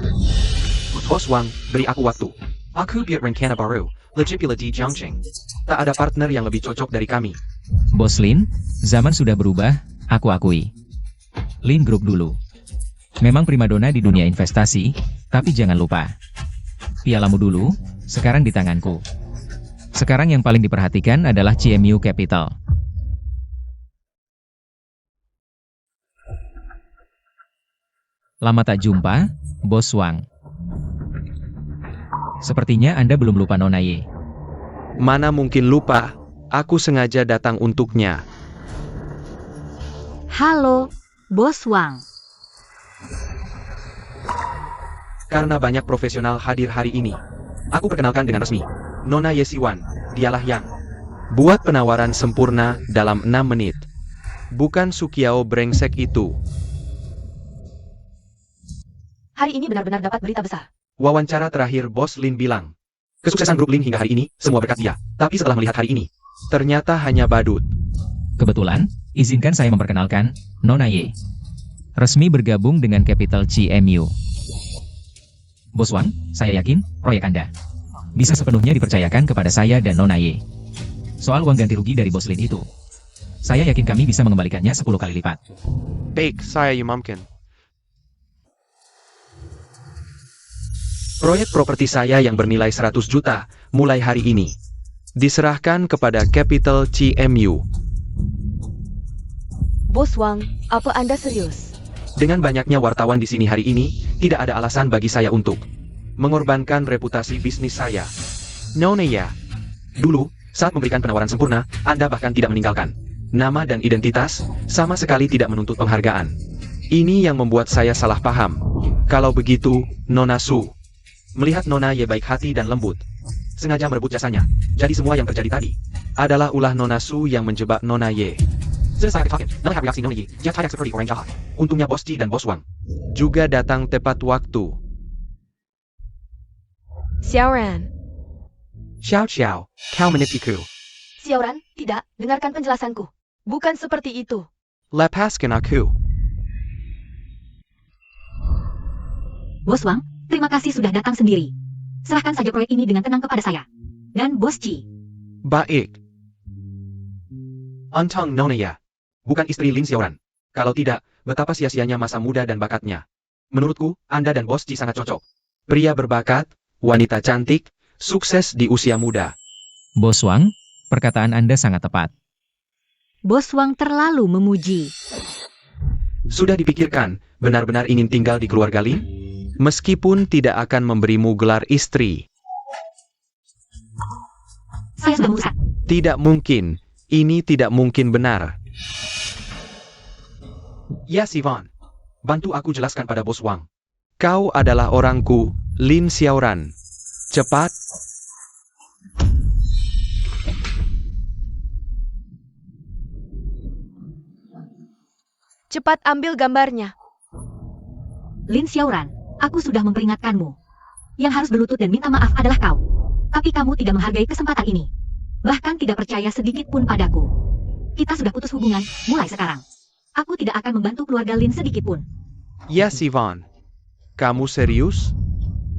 Bos Wang, beri aku waktu. Aku buat rencana baru, Legipula di Jiangqing. Tak ada partner yang lebih cocok dari kami. Bos Lin, zaman sudah berubah, aku akui. Lin Group dulu. Memang primadona di dunia investasi, tapi jangan lupa. Pialamu dulu, sekarang di tanganku. Sekarang yang paling diperhatikan adalah CMU Capital. Lama tak jumpa, Bos Wang. Sepertinya Anda belum lupa Nona Ye. Mana mungkin lupa, aku sengaja datang untuknya. Halo, Bos Wang. Karena banyak profesional hadir hari ini. Aku perkenalkan dengan resmi. Nona Ye Siwan, dialah yang buat penawaran sempurna dalam 6 menit. Bukan Sukiao brengsek itu. Hari ini benar-benar dapat berita besar. Wawancara terakhir Bos Lin bilang, kesuksesan grup Lin hingga hari ini, semua berkat dia. Tapi setelah melihat hari ini, ternyata hanya badut. Kebetulan, izinkan saya memperkenalkan, Nona Ye. Resmi bergabung dengan Capital CMU. Bos Wang, saya yakin, proyek Anda bisa sepenuhnya dipercayakan kepada saya dan Nona Ye. Soal uang ganti rugi dari Bos Lin itu, saya yakin kami bisa mengembalikannya 10 kali lipat. Baik, saya Yumamkin. Proyek properti saya yang bernilai 100 juta, mulai hari ini, diserahkan kepada Capital CMU. Bos Wang, apa Anda serius? Dengan banyaknya wartawan di sini hari ini, tidak ada alasan bagi saya untuk mengorbankan reputasi bisnis saya. Nona ya. Dulu, saat memberikan penawaran sempurna, Anda bahkan tidak meninggalkan nama dan identitas, sama sekali tidak menuntut penghargaan. Ini yang membuat saya salah paham. Kalau begitu, Nona Su, melihat Nona Ye baik hati dan lembut, sengaja merebut jasanya. Jadi semua yang terjadi tadi adalah ulah Nona Su yang menjebak Nona Ye. Untungnya Bos Ji dan Bos Wang juga datang tepat waktu. Xiaoran. Xiao, kau menipuku. Xiaoran, tidak, dengarkan penjelasanku. Bukan seperti itu. Lepaskan aku. Bos Wang, terima kasih sudah datang sendiri. Serahkan saja proyek ini dengan tenang kepada saya. Dan Bos Ji. Baik. Untung Nona ya. Bukan istri Lin Xiaoran. Kalau tidak, betapa sia-sianya masa muda dan bakatnya. Menurutku, Anda dan Bos Ji sangat cocok. Pria berbakat, wanita cantik, sukses di usia muda. Bos Wang, perkataan Anda sangat tepat. Bos Wang terlalu memuji. Sudah dipikirkan, benar-benar ingin tinggal di keluarga Lin? Meskipun tidak akan memberimu gelar istri. Saya sudah memutuskan. Tidak mungkin. Ini tidak mungkin benar. Ya Sivan, bantu aku jelaskan pada Bos Wang. Kau adalah orangku, Lin Xiaoran. Cepat. Cepat ambil gambarnya. Lin Xiaoran, aku sudah memperingatkanmu. Yang harus berlutut dan minta maaf adalah kau. Tapi kamu tidak menghargai kesempatan ini. Bahkan tidak percaya sedikit pun padaku. Kita sudah putus hubungan, mulai sekarang. Aku tidak akan membantu keluarga Lin sedikit pun. Ya Sivan, kamu serius?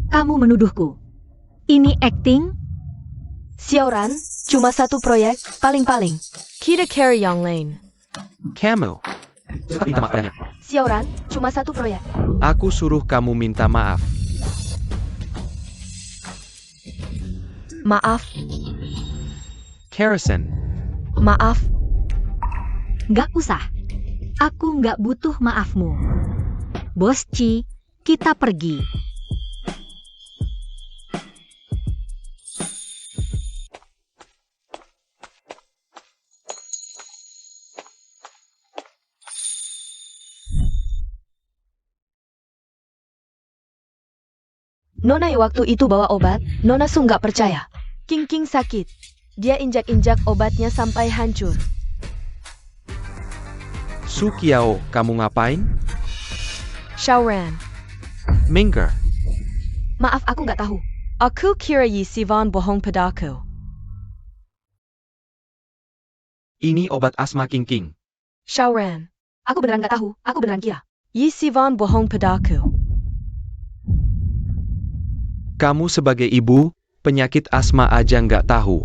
Kamu menuduhku. Ini acting? Xiaoran, cuma satu proyek, paling-paling. Kita carry yang lain. Kamu. Cepat minta maaf padanya. Xiaoran, cuma satu proyek. Aku suruh kamu minta maaf. Maaf, Harrison. maaf. Gak usah. Aku nggak butuh maafmu. Bos Ji, kita pergi. Nona waktu itu bawa obat, Nona Su nggak percaya. King King sakit. Dia injak-injak obatnya sampai hancur. Su Qiao, kamu ngapain? Xiaoran. Mingger. Maaf, aku nggak tahu. Aku kira Yi Sivan bohong padaku. Ini obat asma King King. Xiaoran. Aku beneran nggak tahu, aku beneran kira. Yi Sivan bohong padaku. Kamu sebagai ibu, penyakit asma aja nggak tahu.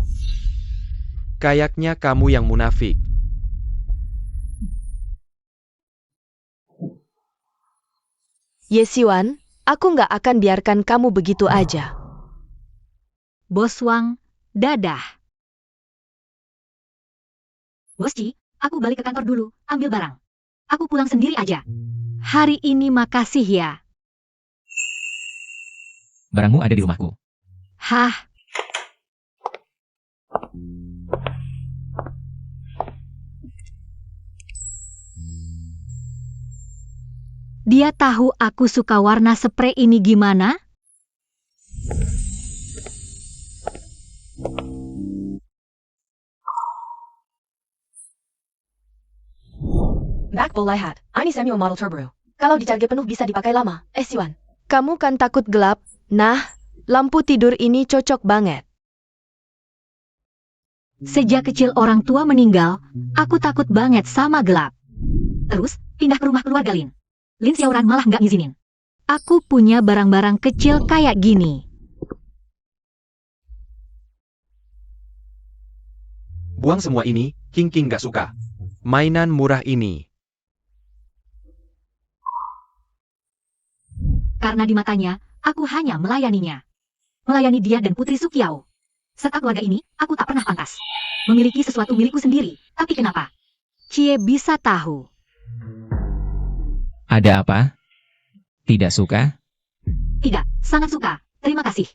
Kayaknya kamu yang munafik. Ye Siwan, aku nggak akan biarkan kamu begitu aja. Bos Wang, dadah. Bos Ci, aku balik ke kantor dulu, ambil barang. Aku pulang sendiri aja. Hari ini makasih ya. Barangmu ada di rumahku. Hah? Dia tahu aku suka warna spray ini gimana? Back boleh hat. Ini Samuel model turbo. Kalau dicharge penuh bisa dipakai lama. Siwan. Kamu kan takut gelap? Nah, lampu tidur ini cocok banget. Sejak kecil orang tua meninggal, aku takut banget sama gelap. Terus, pindah ke rumah keluarga Lin. Lin Xiaoran malah nggak ngizinin. Aku punya barang-barang kecil kayak gini. Buang semua ini, King King nggak suka. Mainan murah ini. Karena di matanya, aku hanya melayaninya. Melayani dia dan Putri Su Qiao. Serta keluarga ini, aku tak pernah pantas. Memiliki sesuatu milikku sendiri. Tapi kenapa? Cie bisa tahu. Ada apa? Tidak suka? Tidak, sangat suka. Terima kasih.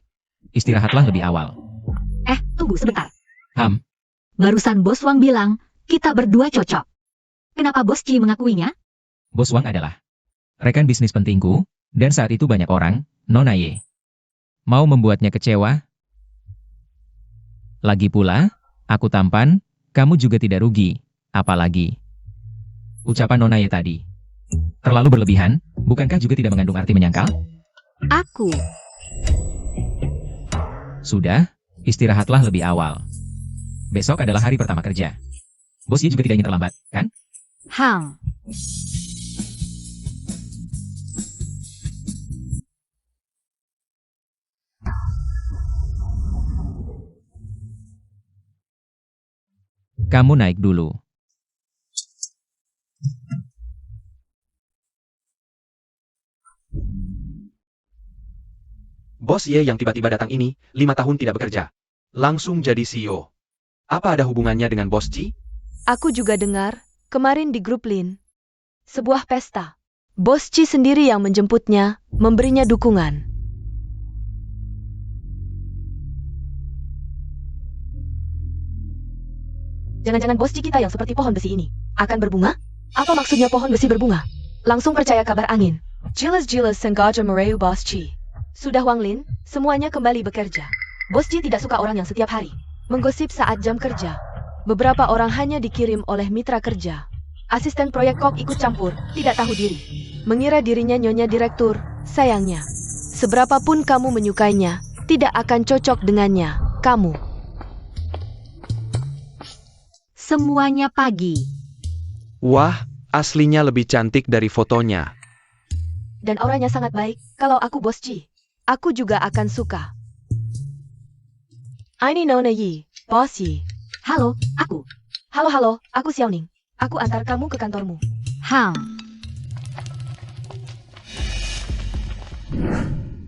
Istirahatlah lebih awal. Tunggu sebentar. Barusan Bos Wang bilang, kita berdua cocok. Kenapa Bos Ci mengakuinya? Bos Wang adalah rekan bisnis pentingku, dan saat itu banyak orang, Nona Ye, mau membuatnya kecewa. Lagi pula, aku tampan, kamu juga tidak rugi, apalagi. Ucapan Nona Ye tadi terlalu berlebihan, bukankah juga tidak mengandung arti menyangkal? Aku. Sudah, istirahatlah lebih awal. Besok adalah hari pertama kerja. Bos Ye juga tidak ingin terlambat, kan? Hang. Kamu naik dulu. Bos Ye yang tiba-tiba datang ini, 5 tahun tidak bekerja. Langsung jadi CEO. Apa ada hubungannya dengan Bos Ci? Aku juga dengar, kemarin di grup Lin. Sebuah pesta. Bos Ci sendiri yang menjemputnya, memberinya dukungan. Jangan-jangan Bos Ci kita yang seperti pohon besi ini akan berbunga? Apa maksudnya pohon besi berbunga? Langsung percaya kabar angin. Jelas-jelas sengaja merayu Bos Ci. Sudah Wang Lin, semuanya kembali bekerja. Bos Ci tidak suka orang yang setiap hari menggosip saat jam kerja. Beberapa orang hanya dikirim oleh mitra kerja. Asisten proyek Kok ikut campur, tidak tahu diri. Mengira dirinya nyonya direktur, sayangnya. Seberapapun kamu menyukainya, tidak akan cocok dengannya, kamu. Semuanya pagi. Wah, aslinya lebih cantik dari fotonya. Dan auranya sangat baik, kalau aku Bos Ci. Aku juga akan suka. Ini Nona Yi, Bos Yi. Halo, aku. Halo, aku Xiaoning. Aku antar kamu ke kantormu. Hang.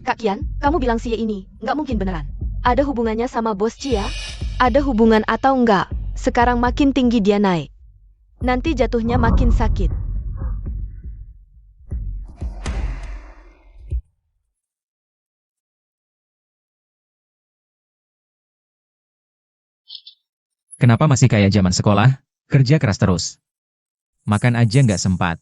Kak Kian, kamu bilang si Ye ini, nggak mungkin beneran. Ada hubungannya sama Bos Ci ya? Ada hubungan atau enggak? Sekarang makin tinggi dia naik. Nanti jatuhnya makin sakit. Kenapa masih kayak zaman sekolah? Kerja keras terus. Makan aja nggak sempat.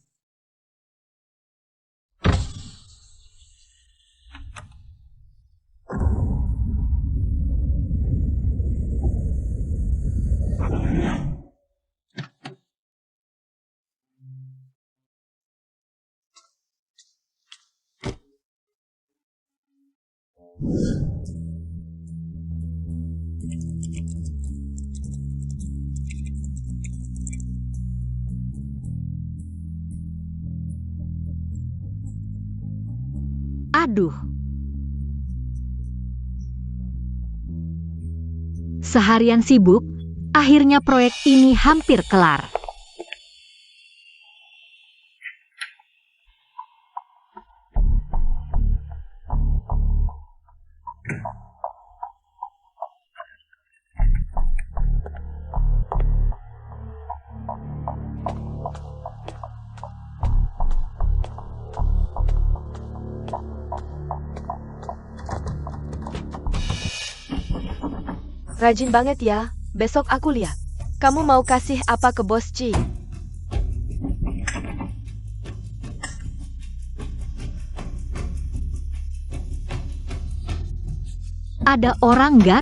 Aduh. Seharian sibuk, akhirnya proyek ini hampir kelar. Rajin banget ya, besok aku lihat. Kamu mau kasih apa ke Bos Ci? Ada orang nggak?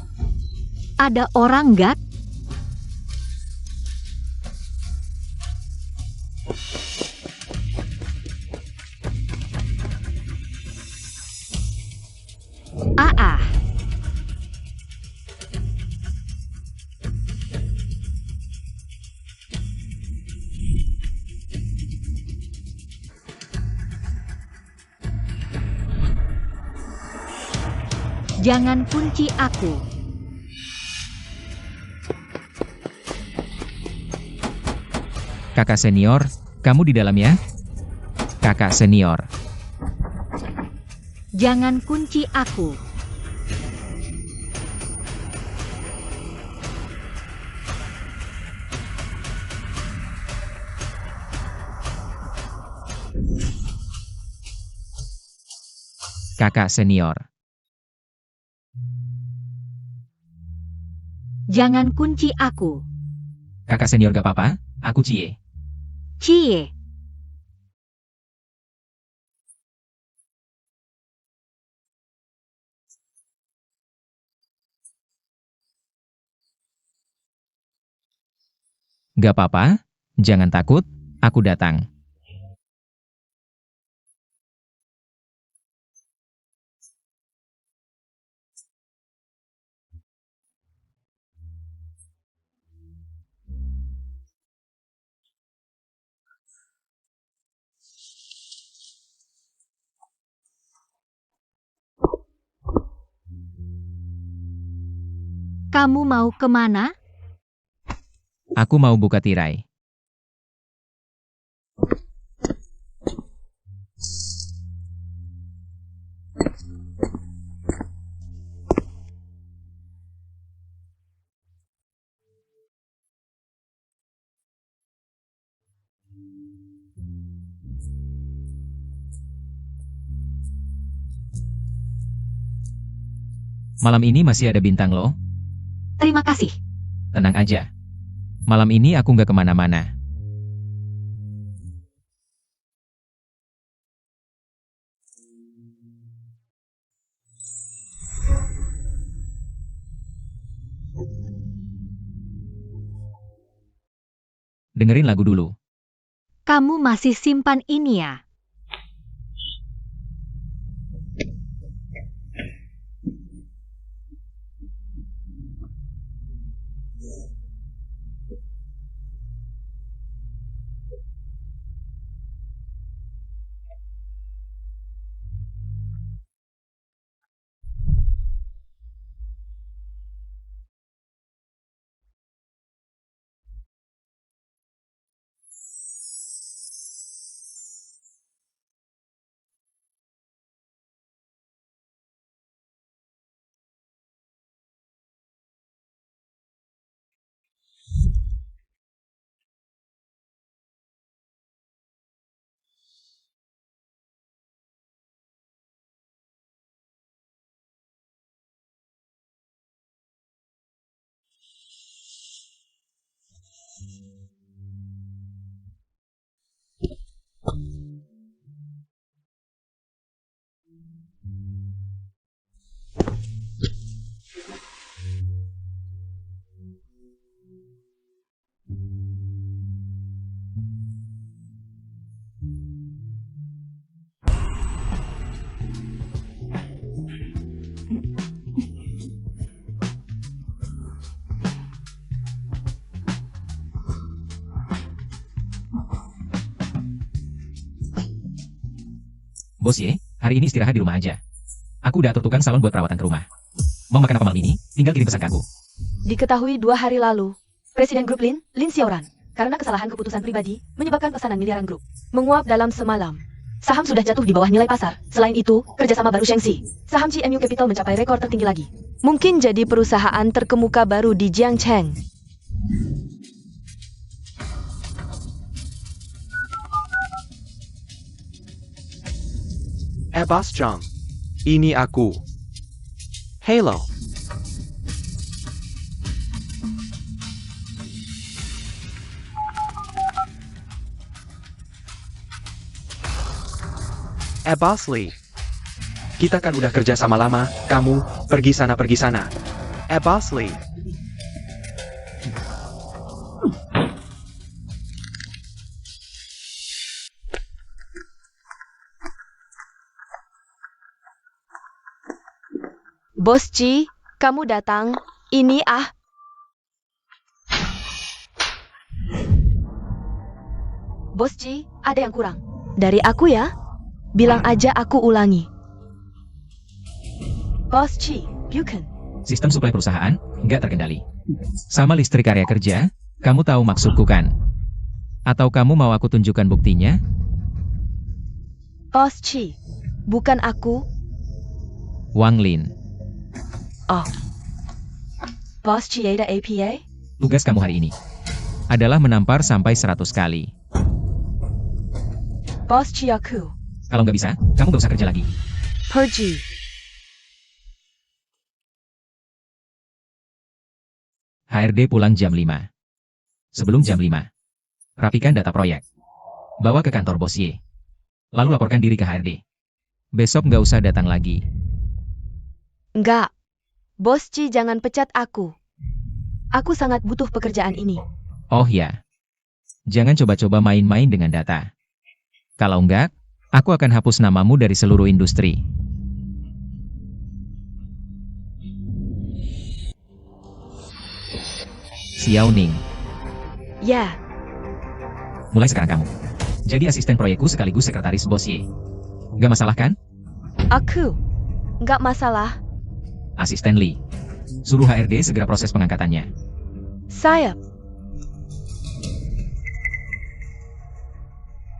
Ada orang nggak? Ah. Jangan kunci aku. Kakak senior, kamu di dalam ya? Kakak senior. Jangan kunci aku. Kakak senior. Jangan kunci aku. Kakak senior gak apa-apa, aku Cie. Cie. Gak apa-apa, jangan takut, aku datang. Kamu mau kemana? Aku mau buka tirai. Malam ini masih ada bintang loh. Terima kasih. Tenang aja. Malam ini aku nggak kemana-mana. Dengerin lagu dulu. Kamu masih simpan ini ya? Bos Ye, hari ini istirahat di rumah aja. Aku udah atur tukang salon buat perawatan ke rumah. Mau makan apa malam ini? Tinggal kirim pesan ke aku. Diketahui 2 hari lalu, Presiden grup Lin Xiaoran, karena kesalahan keputusan pribadi, menyebabkan pesanan miliaran grup menguap dalam semalam. Saham sudah jatuh di bawah nilai pasar. Selain itu, kerjasama baru Shengxi, saham CMU Capital mencapai rekor tertinggi lagi. Mungkin jadi perusahaan terkemuka baru di Jiangcheng. Bos Chang. Ini aku. Halo. Bos Lee. Kita kan udah kerja sama lama, kamu pergi sana. Bos Lee. Bos Ji, kamu datang. Ini Bos Ji, ada yang kurang. Dari aku ya? Bilang aja aku ulangi. Bos Ji, Bukan. Sistem suplai perusahaan nggak terkendali. Sama listrik area kerja, kamu tahu maksudku kan? Atau kamu mau aku tunjukkan buktinya? Bos Ji, bukan aku. Wang Lin. Oh. Bos Ji ada APA? Tugas kamu hari ini adalah menampar sampai 100 kali. Bos Ji aku. Kalau nggak bisa, kamu nggak usah kerja lagi. Pergi. HRD pulang jam 5. Sebelum jam 5, rapikan data proyek. Bawa ke kantor Bos Ye. Lalu laporkan diri ke HRD. Besok nggak usah datang lagi. Enggak. Bos Ji jangan pecat aku. Aku sangat butuh pekerjaan ini. Oh ya. Jangan coba-coba main-main dengan data. Kalau enggak, aku akan hapus namamu dari seluruh industri. Xiao Ning. Ya, Mulai sekarang kamu jadi asisten proyekku sekaligus sekretaris Bos Ye. Gak masalah kan? aku. Enggak masalah. Asisten Lee. Suruh HRD segera proses pengangkatannya. Saya.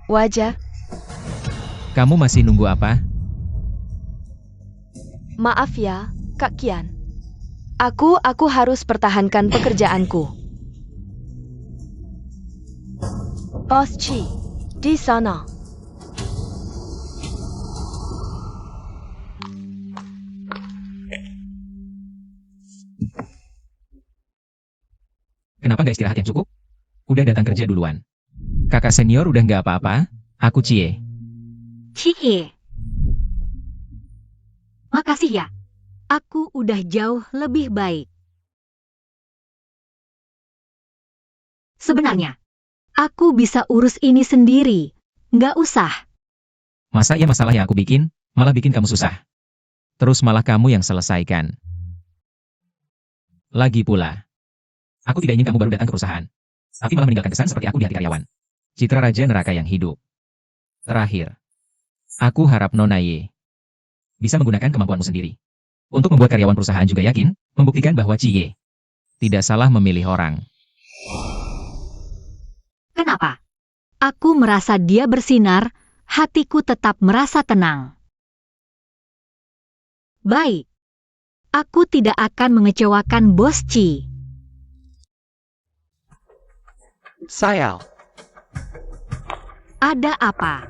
Wajar. Kamu masih nunggu apa? Maaf ya, Kak Kian. Aku harus pertahankan pekerjaanku. Bos Ji, di sana. Kenapa nggak istirahat yang cukup? Udah datang kerja duluan. Kakak senior udah nggak apa-apa, aku Cie. Cie. Makasih ya. Aku udah jauh lebih baik. Sebenarnya, aku bisa urus ini sendiri. Nggak usah. Masa ya masalah yang aku bikin, malah bikin kamu susah. Terus malah kamu yang selesaikan. Lagi pula, aku tidak ingin kamu baru datang ke perusahaan, tapi malah meninggalkan kesan seperti aku di hati karyawan. Citra Raja Neraka yang hidup. Terakhir, aku harap Nona Ye bisa menggunakan kemampuanmu sendiri untuk membuat karyawan perusahaan juga yakin, membuktikan bahwa Cie tidak salah memilih orang. Kenapa? Aku merasa dia bersinar, hatiku tetap merasa tenang. Baik. Aku tidak akan mengecewakan Bos Ji. Sayal. Ada apa?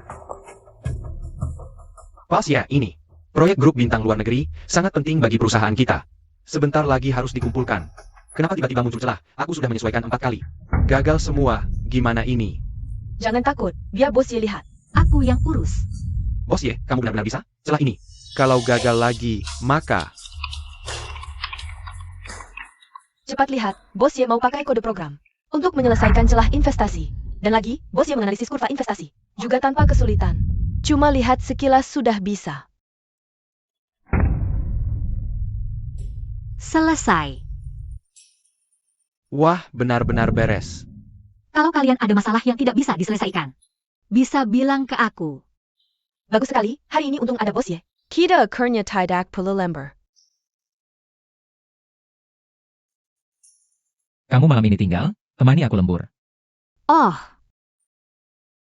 Bos ya, ini. Proyek grup bintang luar negeri sangat penting bagi perusahaan kita. Sebentar lagi harus dikumpulkan. Kenapa tiba-tiba muncul celah? Aku sudah menyesuaikan 4 kali. Gagal semua. Gimana ini? Jangan takut, biar Bos Ye lihat. Aku yang urus. Bos Ye, kamu benar-benar bisa? Celah ini. Kalau gagal lagi, maka... Cepat lihat, Bos Ye mau pakai kode program untuk menyelesaikan celah investasi. Dan lagi, Bos Ye menganalisis kurva investasi, juga tanpa kesulitan. Cuma lihat sekilas sudah bisa. Selesai. Wah, benar-benar beres. Kalau kalian ada masalah yang tidak bisa diselesaikan, bisa bilang ke aku. Bagus sekali, hari ini untung ada bos ya. Kita akhirnya tidak perlu lembur. Kamu malam ini tinggal, temani aku lembur. Oh,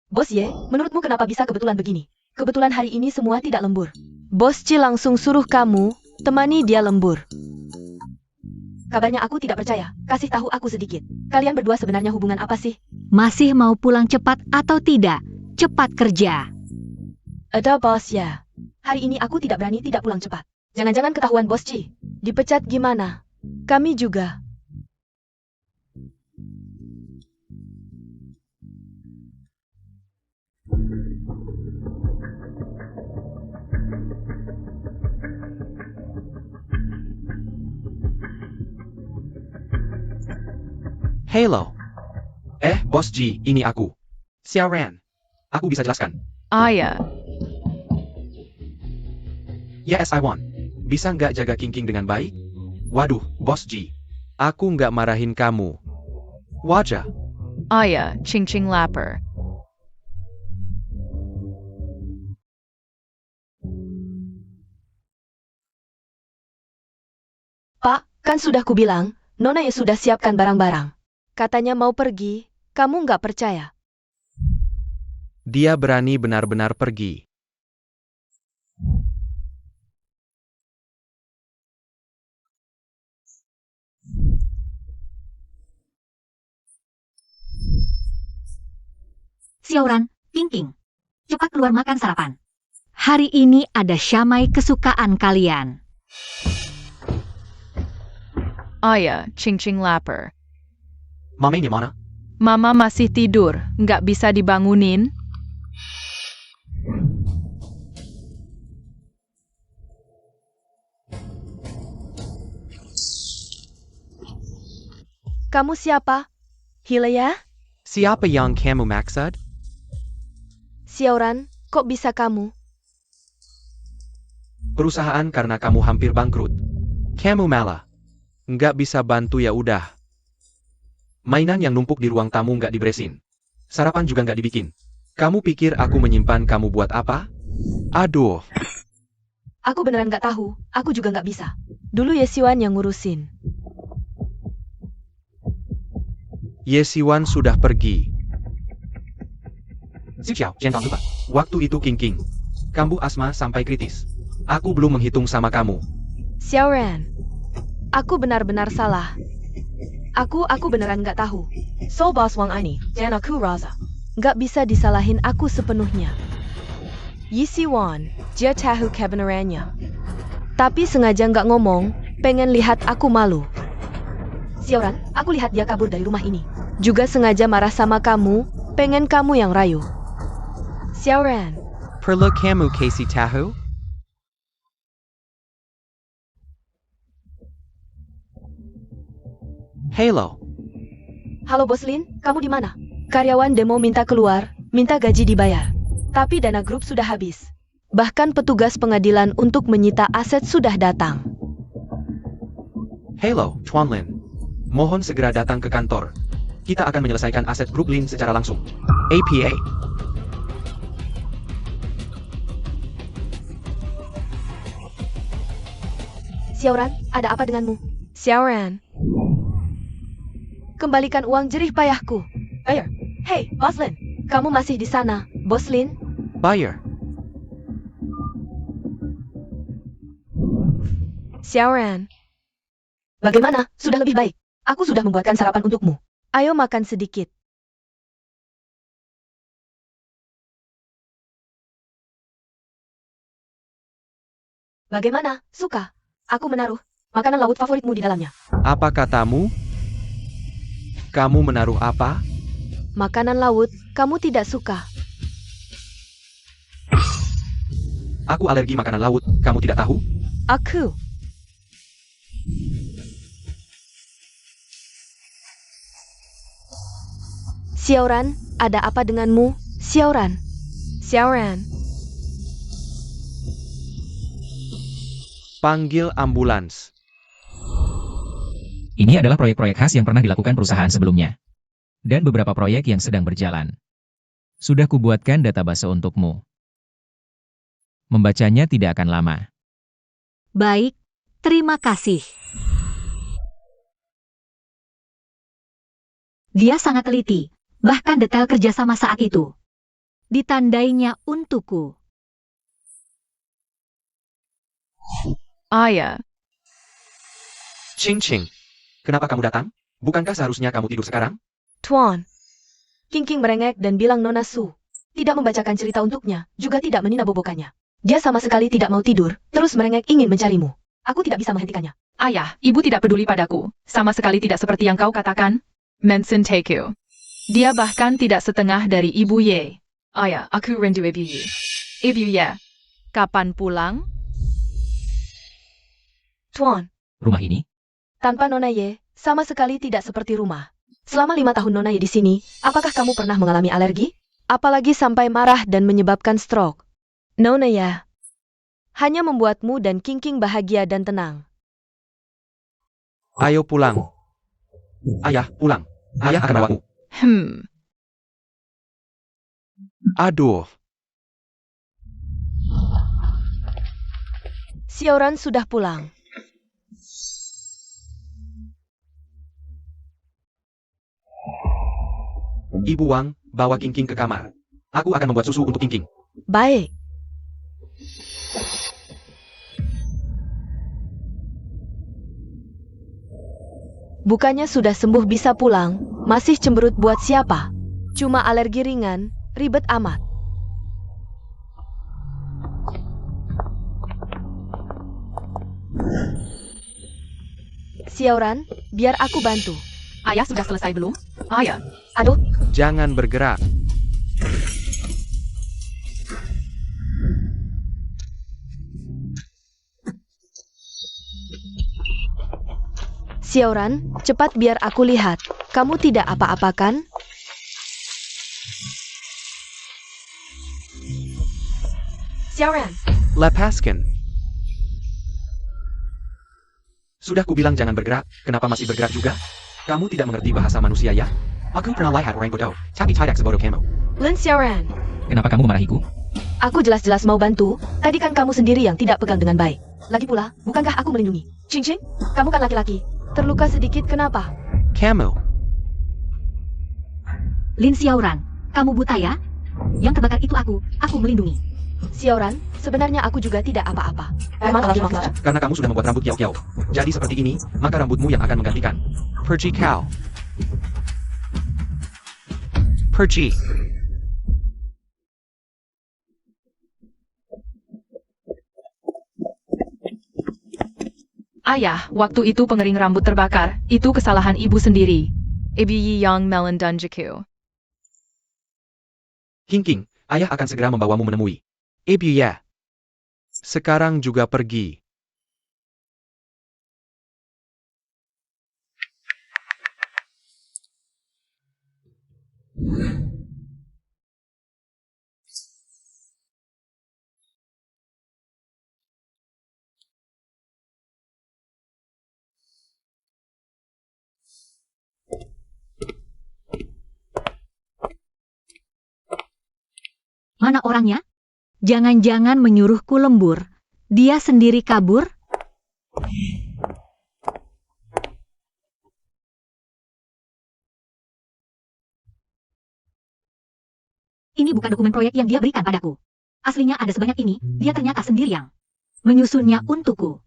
Bos Ye, menurutmu kenapa bisa kebetulan begini? Kebetulan hari ini semua tidak lembur. Bos Ci langsung suruh kamu temani dia lembur. Kabarnya aku tidak percaya. Kasih tahu aku sedikit. Kalian berdua sebenarnya hubungan apa sih? masih mau pulang cepat atau tidak? Cepat kerja. Ada bos ya. Hari ini aku tidak berani tidak pulang cepat. Jangan-jangan ketahuan bos Ci. Dipecat gimana? Kami juga. Hello. Bos G, ini aku. Xiao Ran. Aku bisa jelaskan. Aya. Yes, I want. Bisa nggak jaga King dengan baik? Waduh, Bos G. Aku nggak marahin kamu. Wajah. Aya, ching ching lapper. Pak, kan sudah kubilang, Nona ya sudah siapkan barang-barang. Katanya mau pergi, kamu nggak percaya. Dia berani benar-benar pergi. Xiaoran, King. Cepat keluar makan sarapan. Hari ini ada siamai kesukaan kalian. Aya, ching ching lapper. Mamanya mana? Mama masih tidur, nggak bisa dibangunin. Kamu siapa? Hilya? Siapa yang kamu maksud? Xiaoran, kok bisa kamu? Perusahaan karena kamu hampir bangkrut. Kamu malah nggak bisa bantu ya udah. Mainan yang numpuk di ruang tamu nggak diberesin. Sarapan juga nggak dibikin. Kamu pikir aku menyimpan kamu buat apa? Aduh. Aku beneran nggak tahu, aku juga nggak bisa. Dulu Yesiwan yang ngurusin. Yesiwan sudah pergi. Xiao, jangan lupa. Waktu itu King. Kambuh asma sampai kritis. Aku belum menghitung sama kamu. Xiaoran, aku benar-benar salah. Aku beneran nggak tahu. So Boss Wang ini, dan aku rasa. Nggak bisa disalahin aku sepenuhnya. Yisiwan, dia tahu kebenarannya. Tapi sengaja nggak ngomong, pengen lihat aku malu. Xiaoran, aku lihat dia kabur dari rumah ini. Juga sengaja marah sama kamu, pengen kamu yang rayu. Xiaoran, Perlu kamu kasih tahu? Hello. halo Bos Lin, kamu di mana? Karyawan demo minta keluar, minta gaji dibayar. Tapi dana grup sudah habis. Bahkan petugas pengadilan untuk menyita aset sudah datang. Hello, Tuan Lin. Mohon segera datang ke kantor. Kita akan menyelesaikan aset grup Lin secara langsung. APA. Xiaoran, ada apa denganmu? Xiaoran. Kembalikan uang jerih payahku. Bayar. Hey, Bos Lin. Kamu masih di sana, Bos Lin? Bayar. Xiaoran. Bagaimana? Sudah lebih baik. Aku sudah membuatkan sarapan untukmu. Ayo makan sedikit. Bagaimana? Suka? Aku menaruh makanan laut favoritmu di dalamnya. Apa katamu? Kamu menaruh apa? Makanan laut, kamu tidak suka. Aku alergi makanan laut, kamu tidak tahu? Aku. Xiaoran, ada apa denganmu? Xiaoran. Xiaoran. Panggil ambulans. Ini adalah proyek-proyek khas yang pernah dilakukan perusahaan sebelumnya. Dan beberapa proyek yang sedang berjalan. Sudah kubuatkan database untukmu. Membacanya tidak akan lama. Baik, terima kasih. Dia sangat teliti, bahkan detail kerjasama saat itu. Ditandainya untukku. Aya, Ching Ching. Kenapa kamu datang? Bukankah seharusnya kamu tidur sekarang? Tuan. King merengek dan bilang Nona Su. Tidak membacakan cerita untuknya, juga tidak meninabobokannya. Dia sama sekali tidak mau tidur, terus merengek ingin mencarimu. Aku tidak bisa menghentikannya. ayah, ibu tidak peduli padaku. Sama sekali tidak seperti yang kau katakan. Mensen Teku. Dia bahkan tidak setengah dari ibu Ye. Ayah, aku rindu ibu Ye. Ibu Ye. Kapan pulang? Tuan. Rumah ini? Tanpa Nona Ye, sama sekali tidak seperti rumah. Selama 5 tahun Nona Ye di sini, apakah kamu pernah mengalami alergi? Apalagi sampai marah dan menyebabkan stroke. Nona Ye hanya membuatmu dan King bahagia dan tenang. Ayo pulang. Ayah, pulang. Ayah akan bawamu. Aduh. Xiaoran sudah pulang. Ibu Wang, bawa King ke kamar. Aku akan membuat susu untuk King. Baik. Bukannya sudah sembuh bisa pulang, masih cemberut buat siapa? Cuma alergi ringan, ribet amat. Xiaoran, biar aku bantu. Ayah sudah selesai belum? Ayah. Aduh, Jangan bergerak. Xiaoran, cepat biar aku lihat. Kamu tidak apa-apa kan? Xiaoran. Lepaskan. Sudah kubilang jangan bergerak, kenapa masih bergerak juga? Kamu tidak mengerti bahasa manusia ya? Aku pernah lihat orang bodoh, tapi tidak sebodoh kamu. Lin Xiaoran. Kenapa kamu memarahiku? Aku jelas-jelas mau bantu, tadi kan kamu sendiri yang tidak pegang dengan baik. Lagi pula, bukankah aku melindungi? Ching, kamu kan laki-laki. Terluka sedikit kenapa? Kamu. Lin Xiaoran, kamu buta ya? Yang terbakar itu aku melindungi. Xiaoran, sebenarnya aku juga tidak apa-apa. Memang lagi maksud. Karena kamu sudah membuat rambut kiau-kiau. Jadi seperti ini, maka rambutmu yang akan menggantikan. Pergi kau. Pergi. Ayah, waktu itu pengering rambut terbakar. Itu kesalahan ibu sendiri. Ibu Yi Yang Melon Dunjaku. King, ayah akan segera membawamu menemui Ibu ya. Sekarang juga pergi. Mana orangnya? Jangan-jangan menyuruhku lembur. Dia sendiri kabur? Ini bukan dokumen proyek yang dia berikan padaku. Aslinya ada sebanyak ini, dia ternyata sendiri yang menyusunnya untukku.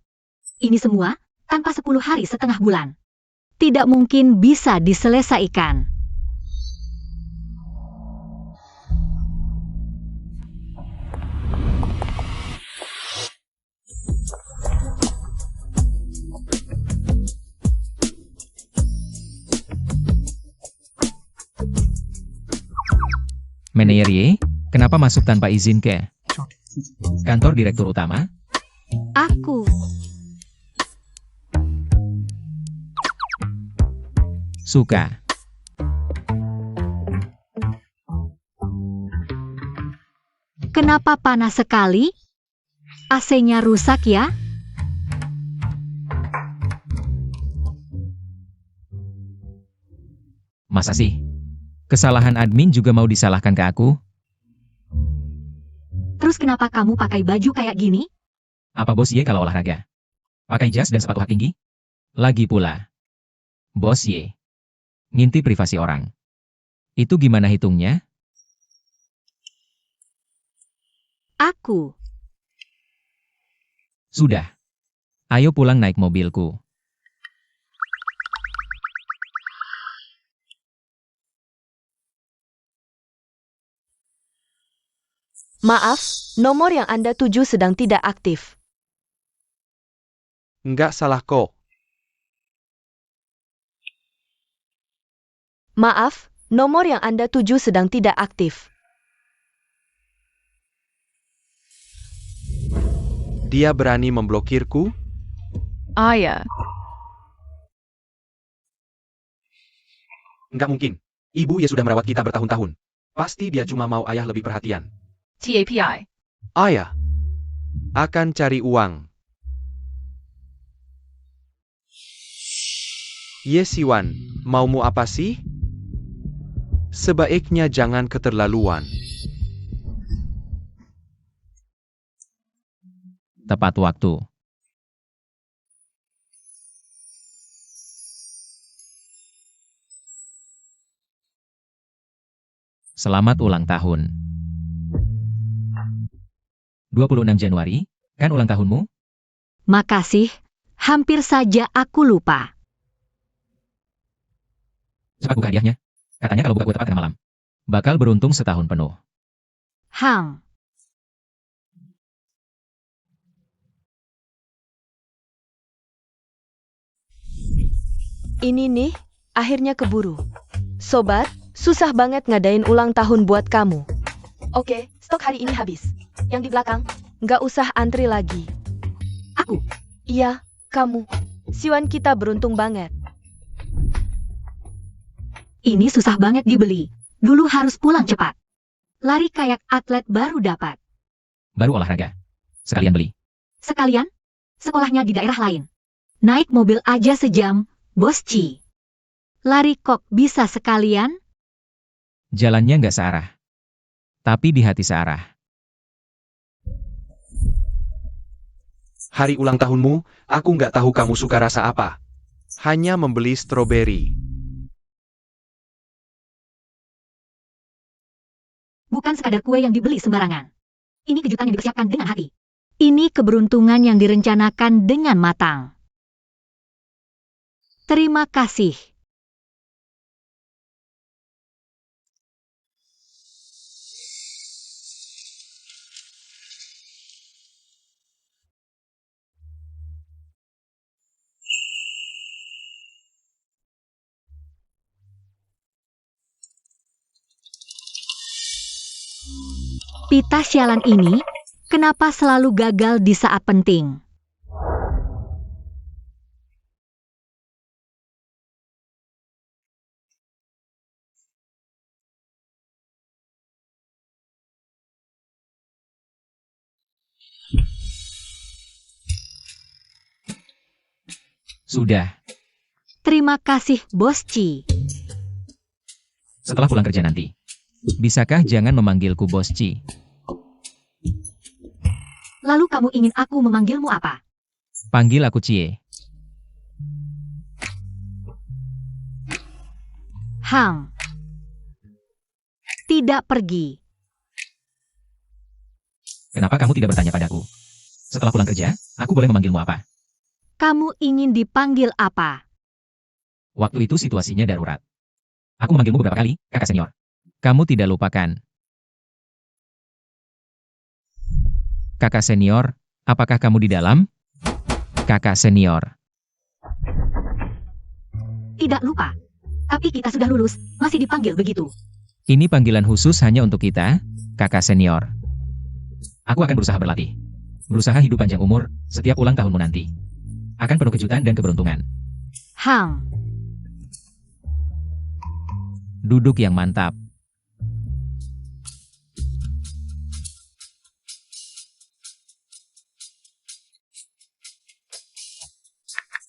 Ini semua tanpa 10 hari setengah bulan. Tidak mungkin bisa diselesaikan. Manajer Ye, kenapa masuk tanpa izin ke kantor direktur utama? Aku Suka. Kenapa panas sekali? AC-nya rusak ya? Masa sih? Kesalahan admin juga mau disalahkan ke aku? Terus kenapa kamu pakai baju kayak gini? Apa Bos Ye kalau olahraga? Pakai jas dan sepatu hak tinggi? Lagi pula. Bos Ye. Ngintip privasi orang. Itu gimana hitungnya? Aku. Sudah. Ayo pulang naik mobilku. Maaf, nomor yang Anda tuju sedang tidak aktif. Nggak salah kok. Maaf, nomor yang Anda tuju sedang tidak aktif. Dia berani memblokirku? Ayah. Nggak mungkin. Ibu ya sudah merawat kita bertahun-tahun. Pasti dia cuma mau ayah lebih perhatian. TAPI. Ayah akan cari uang. Yesiwan, maumu apa sih? Sebaiknya jangan keterlaluan. Tepat waktu. Selamat ulang tahun. 26 Januari, kan ulang tahunmu? Makasih, hampir saja aku lupa. Cepat buka hadiahnya. Katanya kalau buka kue tepat tengah malam, bakal beruntung setahun penuh. Hang. Ini nih, akhirnya keburu. Sobat, susah banget ngadain ulang tahun buat kamu. Oke, stok hari ini habis. Yang di belakang, nggak usah antri lagi. Aku. Iya, kamu. Siwan kita beruntung banget. Ini susah banget dibeli. Dulu harus pulang cepat. Lari kayak atlet baru dapat. Baru olahraga. Sekalian beli. Sekalian, sekolahnya di daerah lain. Naik mobil aja sejam, Bos Ci. Lari kok bisa sekalian? Jalannya nggak searah. Tapi di hati searah. Hari ulang tahunmu, aku nggak tahu kamu suka rasa apa. Hanya membeli stroberi. Bukan sekadar kue yang dibeli sembarangan. Ini kejutan yang dipersiapkan dengan hati. Ini keberuntungan yang direncanakan dengan matang. Terima kasih. Pita sialan ini, kenapa selalu gagal di saat penting? Sudah. Terima kasih, Bos Ci. Setelah pulang kerja nanti. Bisakah jangan memanggilku Bos Ci? Lalu kamu ingin aku memanggilmu apa? Panggil aku Cie. Hang. Tidak pergi. Kenapa kamu tidak bertanya padaku? Setelah pulang kerja, aku boleh memanggilmu apa? Kamu ingin dipanggil apa? Waktu itu situasinya darurat. Aku memanggilmu beberapa kali, kakak senior. Kamu tidak lupakan. Kakak senior, apakah kamu di dalam? Kakak senior. Tidak lupa. Tapi kita sudah lulus, masih dipanggil begitu. Ini panggilan khusus hanya untuk kita, kakak senior. Aku akan berusaha berlatih. Berusaha hidup panjang umur, setiap ulang tahunmu nanti. Akan penuh kejutan dan keberuntungan. Hang. Duduk yang mantap.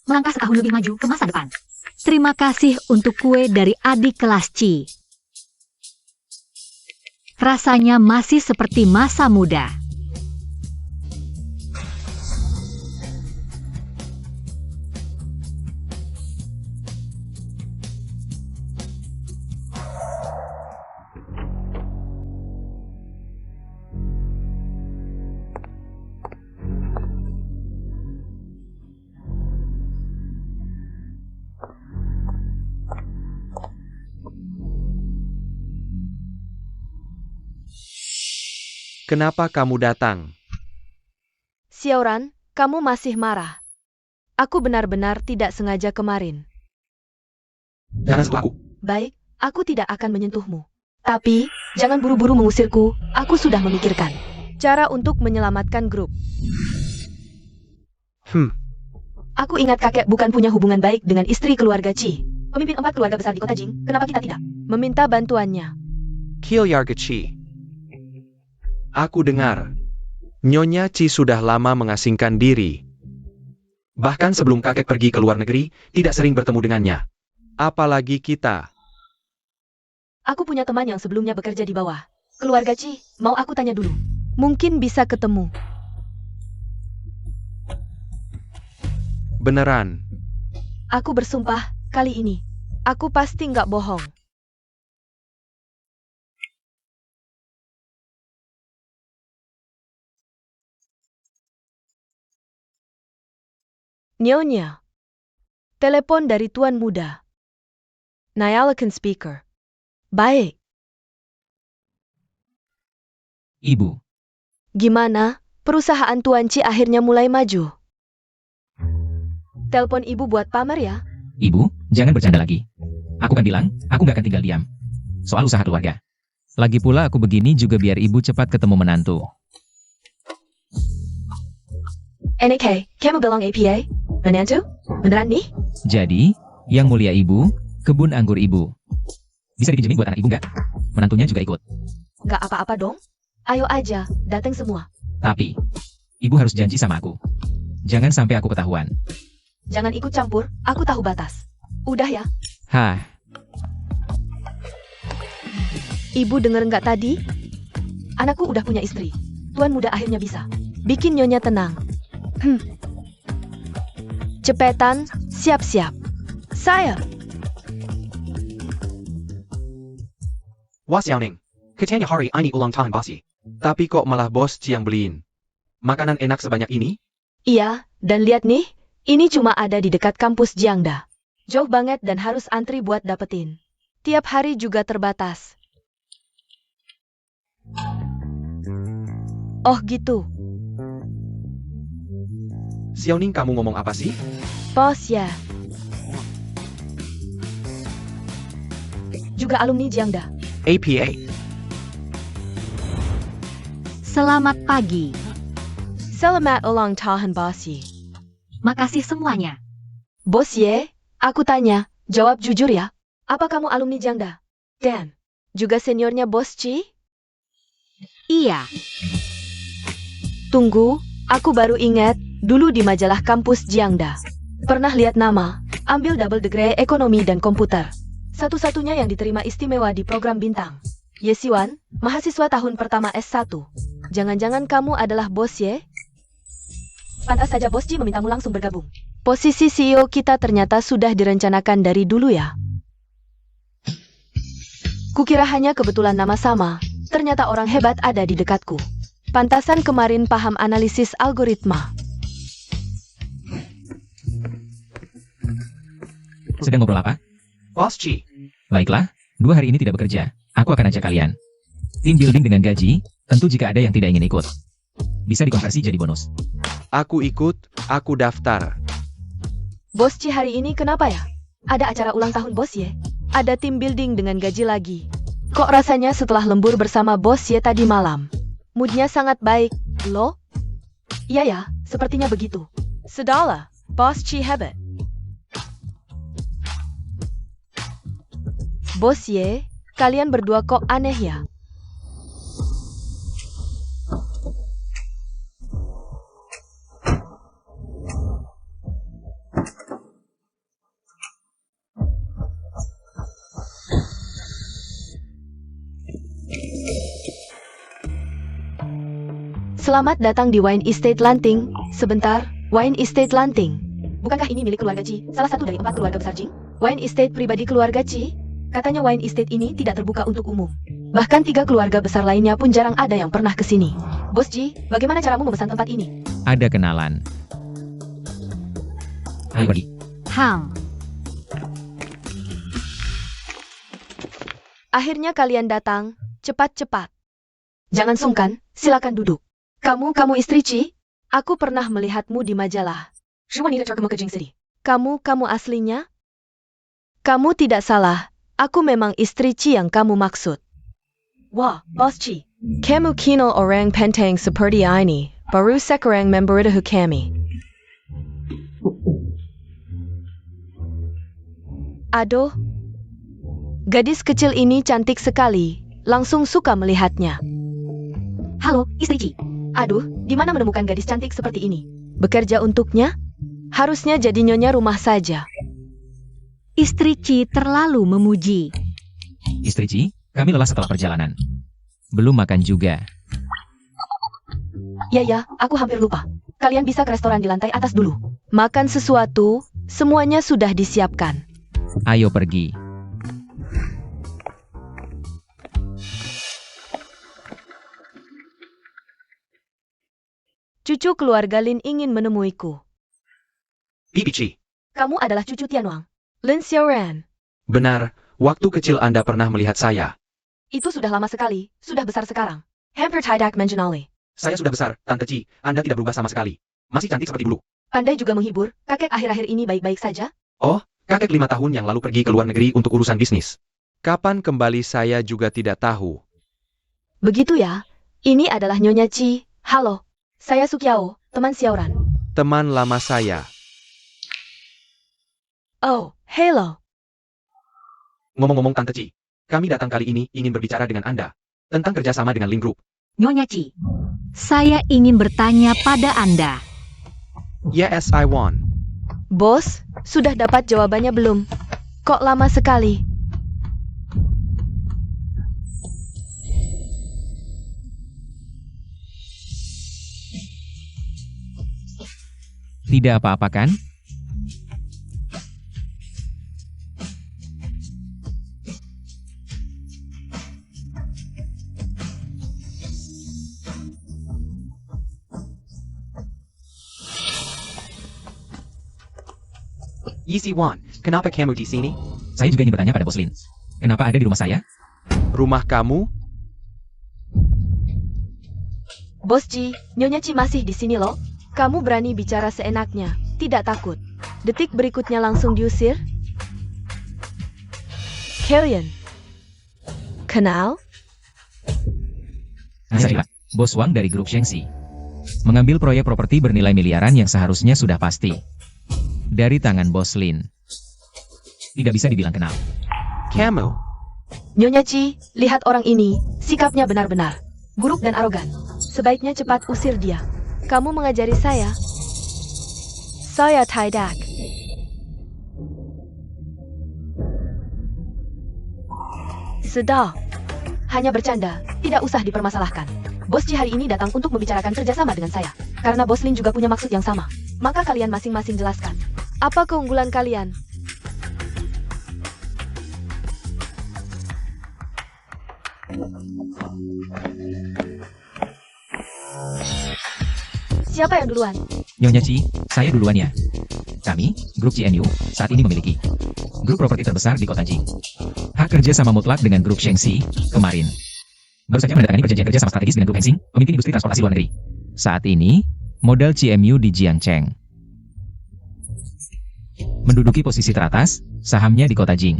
Melangkah setahun lebih maju ke masa depan. Terima kasih untuk kue dari adik kelas Ci. Rasanya masih seperti masa muda. Kenapa kamu datang? Xiaoran, kamu masih marah. Aku benar-benar tidak sengaja kemarin. Jangan sentuh aku. Baik, aku tidak akan menyentuhmu. Tapi, jangan buru-buru mengusirku, aku sudah memikirkan cara untuk menyelamatkan grup. Aku ingat kakek bukan punya hubungan baik dengan istri keluarga Qi. Pemimpin 4 keluarga besar di kota Jing, kenapa kita tidak meminta bantuannya? Keluarga Qi. Aku dengar, Nyonya Qi sudah lama mengasingkan diri. Bahkan sebelum kakek pergi ke luar negeri, tidak sering bertemu dengannya. Apalagi kita. Aku punya teman yang sebelumnya bekerja di bawah keluarga Qi, mau aku tanya dulu. Mungkin bisa ketemu. Beneran. Aku bersumpah, kali ini, aku pasti nggak bohong. Nyonya. Telepon dari Tuan Muda. Nyalakan speaker. Baik. Ibu, Gimana? Perusahaan Tuan Ci akhirnya mulai maju. Telepon ibu buat pamer ya? ibu, jangan bercanda lagi. Aku kan bilang, aku nggak akan tinggal diam. Soal usaha keluarga. Lagi pula aku begini juga biar ibu cepat ketemu menantu. NK, kamu bilang APA? Menantu? Beneran nih? Jadi, yang mulia ibu, kebun anggur ibu. Bisa dipinjemin buat anak ibu nggak? Menantunya juga ikut. Nggak apa-apa dong. Ayo aja, datang semua. Tapi, ibu harus janji sama aku. Jangan sampai aku ketahuan. Jangan ikut campur, aku tahu batas. Udah ya? Hah, Ibu denger nggak tadi? Anakku udah punya istri. Tuan Muda akhirnya bisa bikin Nyonya tenang. Cepetan, siap-siap. Saya. Wah Xiaoning, katanya hari ini ulang tahun Basi. Tapi kok malah bos Ci yang beliin makanan enak sebanyak ini? Iya, dan lihat nih, ini cuma ada di dekat kampus Jiangda. Jauh banget dan harus antri buat dapetin. Tiap hari juga terbatas. Oh gitu, Xiaoning kamu ngomong apa sih? bos ya. Juga alumni Jiangda. APA. Selamat pagi. Selamat ulang tahun bos Ye. Makasih semuanya. Bos Ye, aku tanya, jawab jujur ya. Apa kamu alumni Jiangda? Dan juga seniornya bos Ci? Iya, Tunggu, aku baru ingat, dulu di majalah kampus Jiangda. Pernah lihat nama, ambil double degree ekonomi dan komputer. Satu-satunya yang diterima istimewa di program bintang. Ye Siwan, mahasiswa tahun pertama S1. Jangan-jangan kamu adalah bos Ye? Pantas saja bos Ji memintamu langsung bergabung. Posisi CEO kita ternyata sudah direncanakan dari dulu ya. Kukira hanya kebetulan nama sama, ternyata orang hebat ada di dekatku. Pantasan kemarin paham analisis algoritma. sedang ngobrol apa? Bos Ci. Baiklah, 2 hari ini tidak bekerja. Aku akan ajak kalian. Tim building dengan gaji, tentu jika ada yang tidak ingin ikut. Bisa dikonversi jadi bonus. Aku ikut, aku daftar. Bos Ci hari ini kenapa ya? Ada acara ulang tahun bos Ye? Ada tim building dengan gaji lagi. Kok rasanya setelah lembur bersama bos Ye tadi malam? Moodnya sangat baik, loh? Iya ya, sepertinya begitu. Sudahlah, bos Ci hebat. Bos Ye, kalian berdua kok aneh ya? Selamat datang di Wine Estate Lanting. Sebentar, Wine Estate Lanting. Bukankah ini milik keluarga Ci, salah satu dari 4 keluarga besar Jing? Wine Estate pribadi keluarga Ci? Katanya Wine Estate ini tidak terbuka untuk umum. Bahkan 3 keluarga besar lainnya pun jarang ada yang pernah ke sini. Bos Ji, bagaimana caramu memesan tempat ini? Ada kenalan. Ayo pergi. Akhirnya kalian datang, cepat-cepat. Jangan sungkan, silakan duduk. Kamu istri Ci? Aku pernah melihatmu di majalah. Kamu aslinya? Kamu tidak salah. Aku memang istri Ci yang kamu maksud. Wah, Bos Ci. Kamu kenal orang penting seperti ini. Baru sekarang memberitahu kami. Aduh, gadis kecil ini cantik sekali. Langsung suka melihatnya. Halo, istri Ci. Aduh, di mana menemukan gadis cantik seperti ini? Bekerja untuknya? Harusnya jadi nyonya rumah saja. Istri Ci terlalu memuji. Istri Ci, kami lelah setelah perjalanan. Belum makan juga. Ya, aku hampir lupa. Kalian bisa ke restoran di lantai atas dulu. Makan sesuatu, semuanya sudah disiapkan. Ayo pergi. Cucu keluarga Lin ingin menemuiku. Bibi Ci. Kamu adalah cucu Tianwang. Lin Xiaoran. Benar, waktu kecil Anda pernah melihat saya. Itu sudah lama sekali, sudah besar sekarang. Hampir tidak mengenali. Saya sudah besar, Tante Ci. Anda tidak berubah sama sekali. Masih cantik seperti dulu. Pandai juga menghibur, kakek akhir-akhir ini baik-baik saja? Oh, kakek 5 tahun yang lalu pergi ke luar negeri untuk urusan bisnis. Kapan kembali saya juga tidak tahu. Begitu ya, ini adalah Nyonya Ci. Halo, saya Sukiao, teman Xiaoran. Teman lama saya. Oh, hello. Ngomong-ngomong Tante Ci, kami datang kali ini ingin berbicara dengan Anda tentang kerjasama dengan Lin Group. Nyonya Ci, saya ingin bertanya pada Anda. Yes, I want. Bos, sudah dapat jawabannya belum? Kok lama sekali? Tidak apa-apa kan? Easy One, kenapa kamu di sini? Saya juga ingin bertanya pada Bos Lin. Kenapa ada di rumah saya? Rumah kamu? Bos Ji, Nyonya Ci masih di sini loh. Kamu berani bicara seenaknya, tidak takut. Detik berikutnya langsung diusir? Kalian kenal? Saya Bos Wang dari grup Shengxi. Mengambil proyek properti bernilai miliaran yang seharusnya sudah pasti. Dari tangan Bos Lin. Tidak bisa dibilang kenal. Kamu? Nyonya Ci, lihat orang ini, sikapnya benar-benar buruk dan arogan. Sebaiknya cepat usir dia. Kamu mengajari saya. Saya tidak. Sudah. Hanya bercanda, tidak usah dipermasalahkan. Bos Ci hari ini datang untuk membicarakan kerjasama dengan saya. Karena Bos Lin juga punya maksud yang sama. Maka kalian masing-masing jelaskan. Apa keunggulan kalian? Siapa yang duluan? Nyonya Ci, saya duluan ya. Kami, grup CNU, saat ini memiliki grup properti terbesar di kota Jing. Hak kerja sama mutlak dengan grup Shengxi, kemarin. Baru saja menandatangani perjanjian kerja sama strategis dengan grup Hengxing, pemimpin industri transportasi luar negeri. Saat ini, modal CMU di Jiangcheng. Menduduki posisi teratas, sahamnya di kota Jing.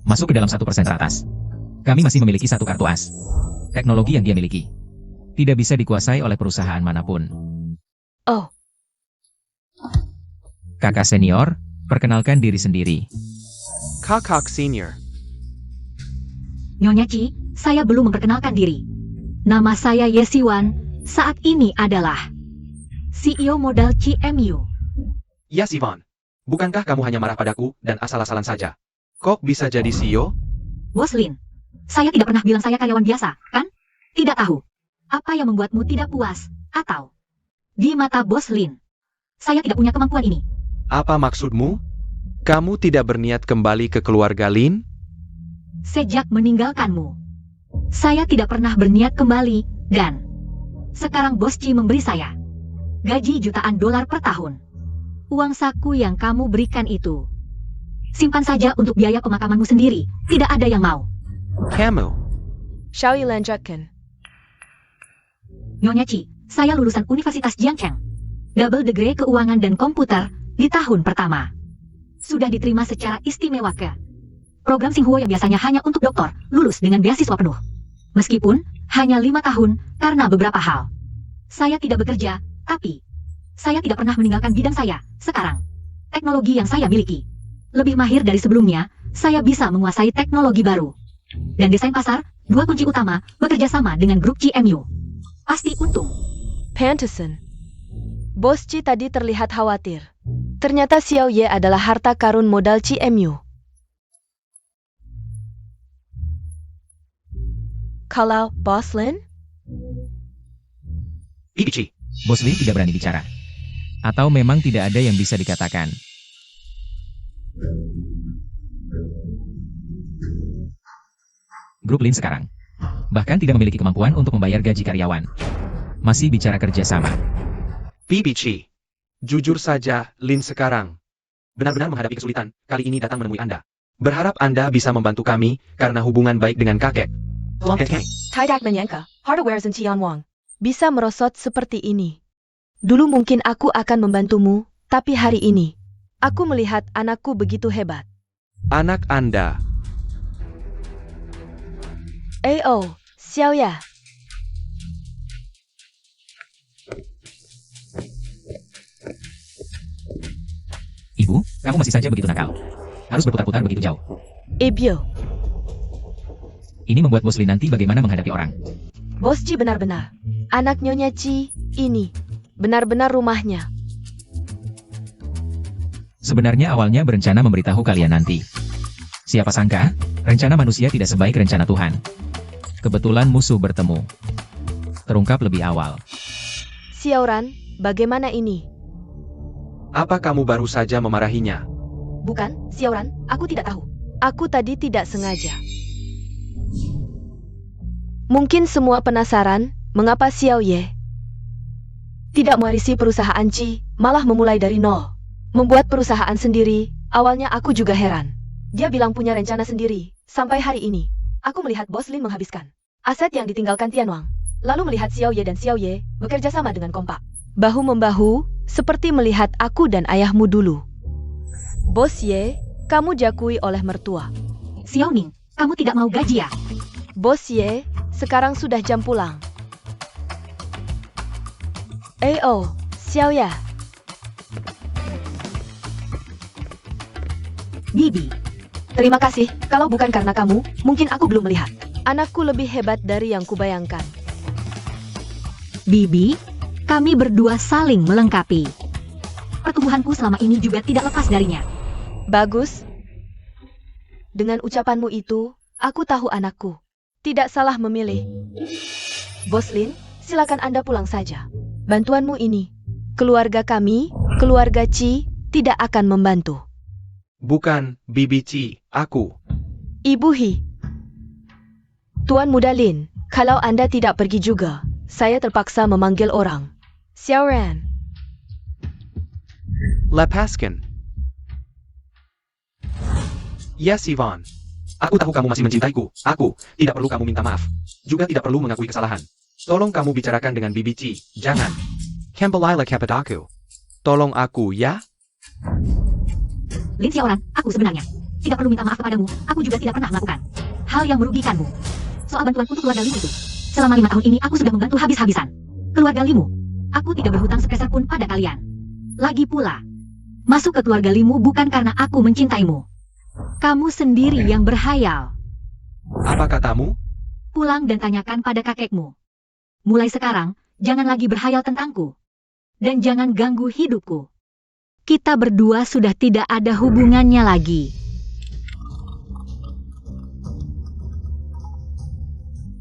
Masuk ke dalam 1% teratas. Kami masih memiliki satu kartu as. Teknologi yang dia miliki tidak bisa dikuasai oleh perusahaan manapun. Oh, Kakak senior, perkenalkan diri sendiri. Kakak senior. Nyonya Ci, saya belum memperkenalkan diri. Nama saya Ye Siwan, saat ini adalah CEO modal CMU. Ya Sivan. Bukankah kamu hanya marah padaku dan asal-asalan saja? Kok bisa jadi CEO? Bos Lin, saya tidak pernah bilang saya karyawan biasa, kan? Tidak tahu. Apa yang membuatmu tidak puas? Atau di mata Bos Lin, saya tidak punya kemampuan ini. Apa maksudmu? Kamu tidak berniat kembali ke keluarga Lin? Sejak meninggalkanmu, saya tidak pernah berniat kembali, dan sekarang Bos Ci memberi saya gaji jutaan dolar per tahun. Uang saku yang kamu berikan itu simpan saja untuk biaya pemakamanmu sendiri. Tidak ada yang mau. Kamu? Xiao Yi lanjutkan. Nyonya Chi, saya lulusan Universitas Jiangcheng. Double degree keuangan dan komputer di tahun pertama. Sudah diterima secara istimewa ke program Xinhuo yang biasanya hanya untuk doktor, lulus dengan beasiswa penuh. Meskipun hanya 5 tahun karena beberapa hal. Saya tidak bekerja, tapi saya tidak pernah meninggalkan bidang saya. Sekarang, teknologi yang saya miliki lebih mahir dari sebelumnya. Saya bisa menguasai teknologi baru. Dan desain pasar, 2 kunci utama, bekerja sama dengan grup CMU. Pasti untung. Pantesan. Bos Ci tadi terlihat khawatir. Ternyata Xiao Ye adalah harta karun modal CMU. Kalau Bos Lin? Bibi Chi, Bos Lin tidak berani bicara. Atau memang tidak ada yang bisa dikatakan. Grup Lin sekarang bahkan tidak memiliki kemampuan untuk membayar gaji karyawan. Masih bicara kerjasama. Bibi Chi. Jujur saja, Lin sekarang benar-benar menghadapi kesulitan, kali ini datang menemui Anda. Berharap Anda bisa membantu kami, karena hubungan baik dengan kakek. Tidak menyangka, hardware Tian Wang bisa merosot seperti ini. Dulu mungkin aku akan membantumu, tapi hari ini, aku melihat anakku begitu hebat. Anak Anda. Oh, Xiao Ya. Ibu, kamu masih saja begitu nakal. Harus berputar-putar begitu jauh. Ibyo, Ini membuat Bos Lin nanti bagaimana menghadapi orang. Bos Ci benar-benar. Anak Nyonya Ci, ini benar-benar rumahnya. Sebenarnya awalnya berencana memberitahu kalian nanti. Siapa sangka, rencana manusia tidak sebaik rencana Tuhan. Kebetulan musuh bertemu. Terungkap lebih awal. Xiaoran, bagaimana ini? Apa kamu baru saja memarahinya? Bukan, Xiaoran, aku tidak tahu. Aku tadi tidak sengaja. Mungkin semua penasaran, mengapa Xiao Ye tidak mewarisi perusahaan Ci, malah memulai dari nol. Membuat perusahaan sendiri, awalnya aku juga heran. Dia bilang punya rencana sendiri, sampai hari ini. Aku melihat Bos Lin menghabiskan aset yang ditinggalkan Tian Wang. Lalu melihat Xiao Ye dan Xiao Ye bekerja sama dengan kompak. Bahu-membahu, seperti melihat aku dan ayahmu dulu. Bos Ye, kamu jakui oleh mertua. Xiao Ning, kamu tidak mau gaji ya? Bos Ye, sekarang sudah jam pulang. Oh, Xiao Ya. Bibi, Terima kasih, kalau bukan karena kamu, mungkin aku belum melihat. Anakku lebih hebat dari yang kubayangkan. Bibi, kami berdua saling melengkapi. Pertumbuhanku selama ini juga tidak lepas darinya. Bagus. Dengan ucapanmu itu, aku tahu anakku tidak salah memilih. Bos Lin, silakan Anda pulang saja. Bantuanmu ini, keluarga kami, keluarga Ci, tidak akan membantu. Bukan, Bibi Chi, aku. Ibu Hi. Tuan Muda Lin, kalau Anda tidak pergi juga, saya terpaksa memanggil orang. Xiaoran. Lepaskan. Ya, Sivan. Aku tahu kamu masih mencintaiku. Aku tidak perlu kamu minta maaf. Juga tidak perlu mengakui kesalahan. Tolong kamu bicarakan dengan Bibi Chi. Jangan. Kembalilah kepadaku. Tolong aku, ya? Lin Xiaoran, aku sebenarnya tidak perlu minta maaf kepadamu. Aku juga tidak pernah melakukan hal yang merugikanmu. Soal bantuan untuk keluarga Limu itu, selama 5 tahun ini aku sudah membantu habis-habisan. Keluarga Limu, aku tidak berhutang sepeser pun pada kalian. Lagi pula, masuk ke keluarga Limu bukan karena aku mencintaimu. Kamu sendiri yang berhayal. Apa katamu? Pulang dan tanyakan pada kakekmu. Mulai sekarang, jangan lagi berhayal tentangku. Dan jangan ganggu hidupku. Kita berdua sudah tidak ada hubungannya lagi.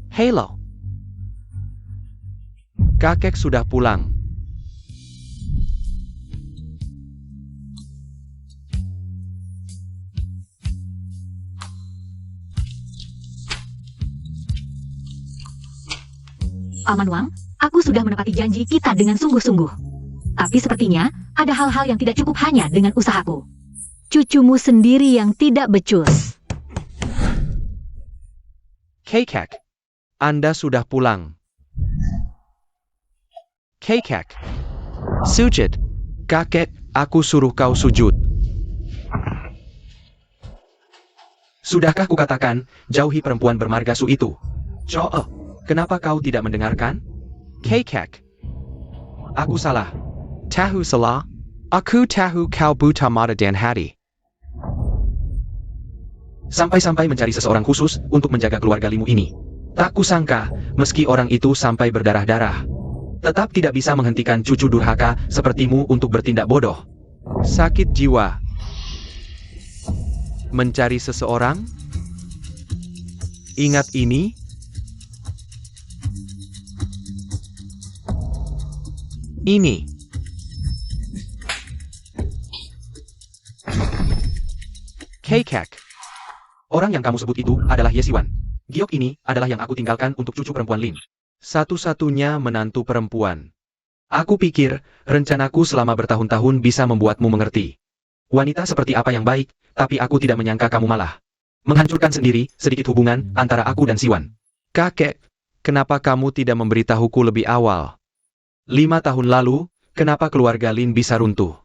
Halo. Kakek sudah pulang. Paman Wang, aku sudah menepati janji kita dengan sungguh-sungguh. Tapi sepertinya, ada hal-hal yang tidak cukup hanya dengan usahaku. Cucumu sendiri yang tidak becus. Kakek, Anda sudah pulang. Kakek. Sujud. Kakek, aku suruh kau sujud. Sudahkah kukatakan, jauhi perempuan bermargasu itu? Kenapa kau tidak mendengarkan? Kakek. Aku salah. Tahu salah? Aku tahu kau buta mata dan hati. Sampai-sampai mencari seseorang khusus untuk menjaga keluarga Limu ini. Tak kusangka, meski orang itu sampai berdarah-darah, tetap tidak bisa menghentikan cucu durhaka sepertimu untuk bertindak bodoh. Sakit jiwa. Mencari seseorang? Ingat ini? Ini. Kakek. Orang yang kamu sebut itu adalah Yesiwan. Giok ini adalah yang aku tinggalkan untuk cucu perempuan Lin. Satu-satunya menantu perempuan. Aku pikir, rencanaku selama bertahun-tahun bisa membuatmu mengerti. Wanita seperti apa yang baik, tapi aku tidak menyangka kamu malah menghancurkan sendiri sedikit hubungan antara aku dan Siwan. Kakek, kenapa kamu tidak memberitahuku lebih awal? 5 tahun lalu, kenapa keluarga Lin bisa runtuh?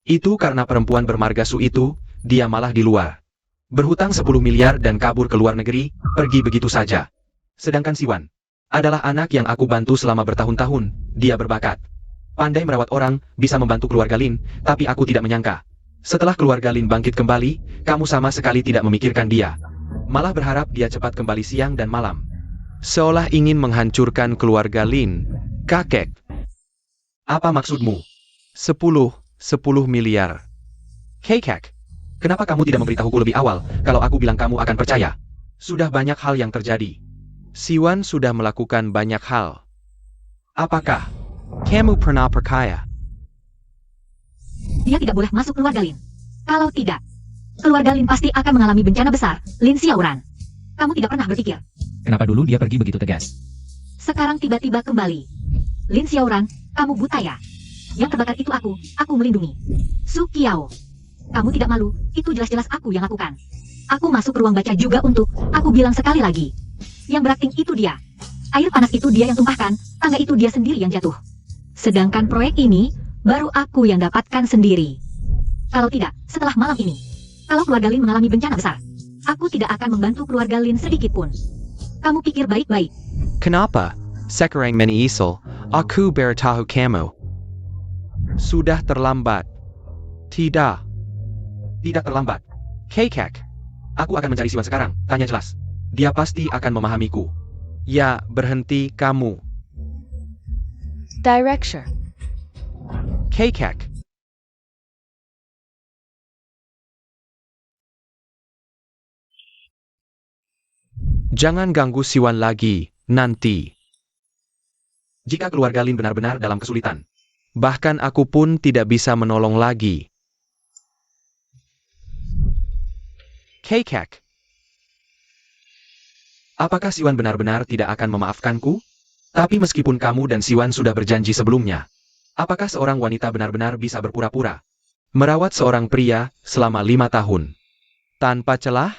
Itu karena perempuan bermargasu itu, dia malah di luar. Berhutang 10 miliar dan kabur ke luar negeri, pergi begitu saja. Sedangkan Siwan adalah anak yang aku bantu selama bertahun-tahun, dia berbakat. Pandai merawat orang, bisa membantu keluarga Lin, tapi aku tidak menyangka. Setelah keluarga Lin bangkit kembali, kamu sama sekali tidak memikirkan dia. Malah berharap dia cepat kembali siang dan malam. Seolah ingin menghancurkan keluarga Lin. Kakek. Apa maksudmu? 10 miliar. Kakek. Kenapa kamu tidak memberitahuku lebih awal, kalau aku bilang kamu akan percaya? Sudah banyak hal yang terjadi. Siwan sudah melakukan banyak hal. Apakah kamu pernah percaya? Dia tidak boleh masuk keluarga Lin. Kalau tidak, keluarga Lin pasti akan mengalami bencana besar. Lin Xiaoran, kamu tidak pernah berpikir. Kenapa dulu dia pergi begitu tegas? Sekarang tiba-tiba kembali. Lin Xiaoran, kamu buta ya? Yang terbakar itu aku melindungi. Su Qiao, kamu tidak malu, itu jelas-jelas aku yang lakukan. Aku masuk ruang baca juga aku bilang sekali lagi. Yang berakting itu dia. Air panas itu dia yang tumpahkan, tangga itu dia sendiri yang jatuh. Sedangkan proyek ini, baru aku yang dapatkan sendiri. Kalau tidak, setelah malam ini, kalau keluarga Lin mengalami bencana besar, aku tidak akan membantu keluarga Lin sedikit pun. Kamu pikir baik-baik. Kenapa? Sekarang menyesal, aku beritahu kamu. Sudah terlambat. Tidak terlambat. Kakek. Aku akan mencari Siwan sekarang, tanya jelas. Dia pasti akan memahamiku. Ya, berhenti kamu. Direction. Kakek. Jangan ganggu Siwan lagi, nanti. Jika keluarga Lin benar-benar dalam kesulitan, bahkan aku pun tidak bisa menolong lagi. Kakek. Apakah Siwan benar-benar tidak akan memaafkanku? Tapi meskipun kamu dan Siwan sudah berjanji sebelumnya, apakah seorang wanita benar-benar bisa berpura-pura merawat seorang pria selama 5 tahun tanpa celah?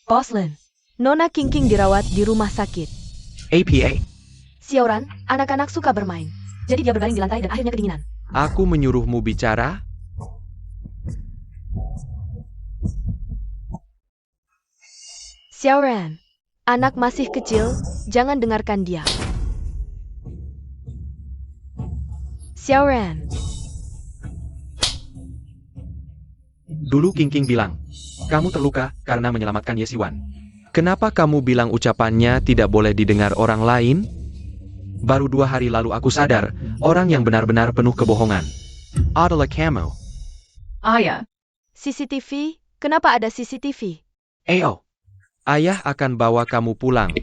Bos Lin, Nona Kingking dirawat di rumah sakit. APA. Xiaoran, anak-anak suka bermain. Jadi dia berbaring di lantai dan akhirnya kedinginan. Aku menyuruhmu bicara? Xiaoran, anak masih kecil, jangan dengarkan dia. Xiaoran. Dulu Kingking bilang, kamu terluka karena menyelamatkan Yesiwan. Kenapa kamu bilang ucapannya tidak boleh didengar orang lain? Baru 2 hari lalu aku sadar, orang yang benar-benar penuh kebohongan adalah kamu. Ayah, CCTV? Kenapa ada CCTV? Ayo, ayah akan bawa kamu pulang.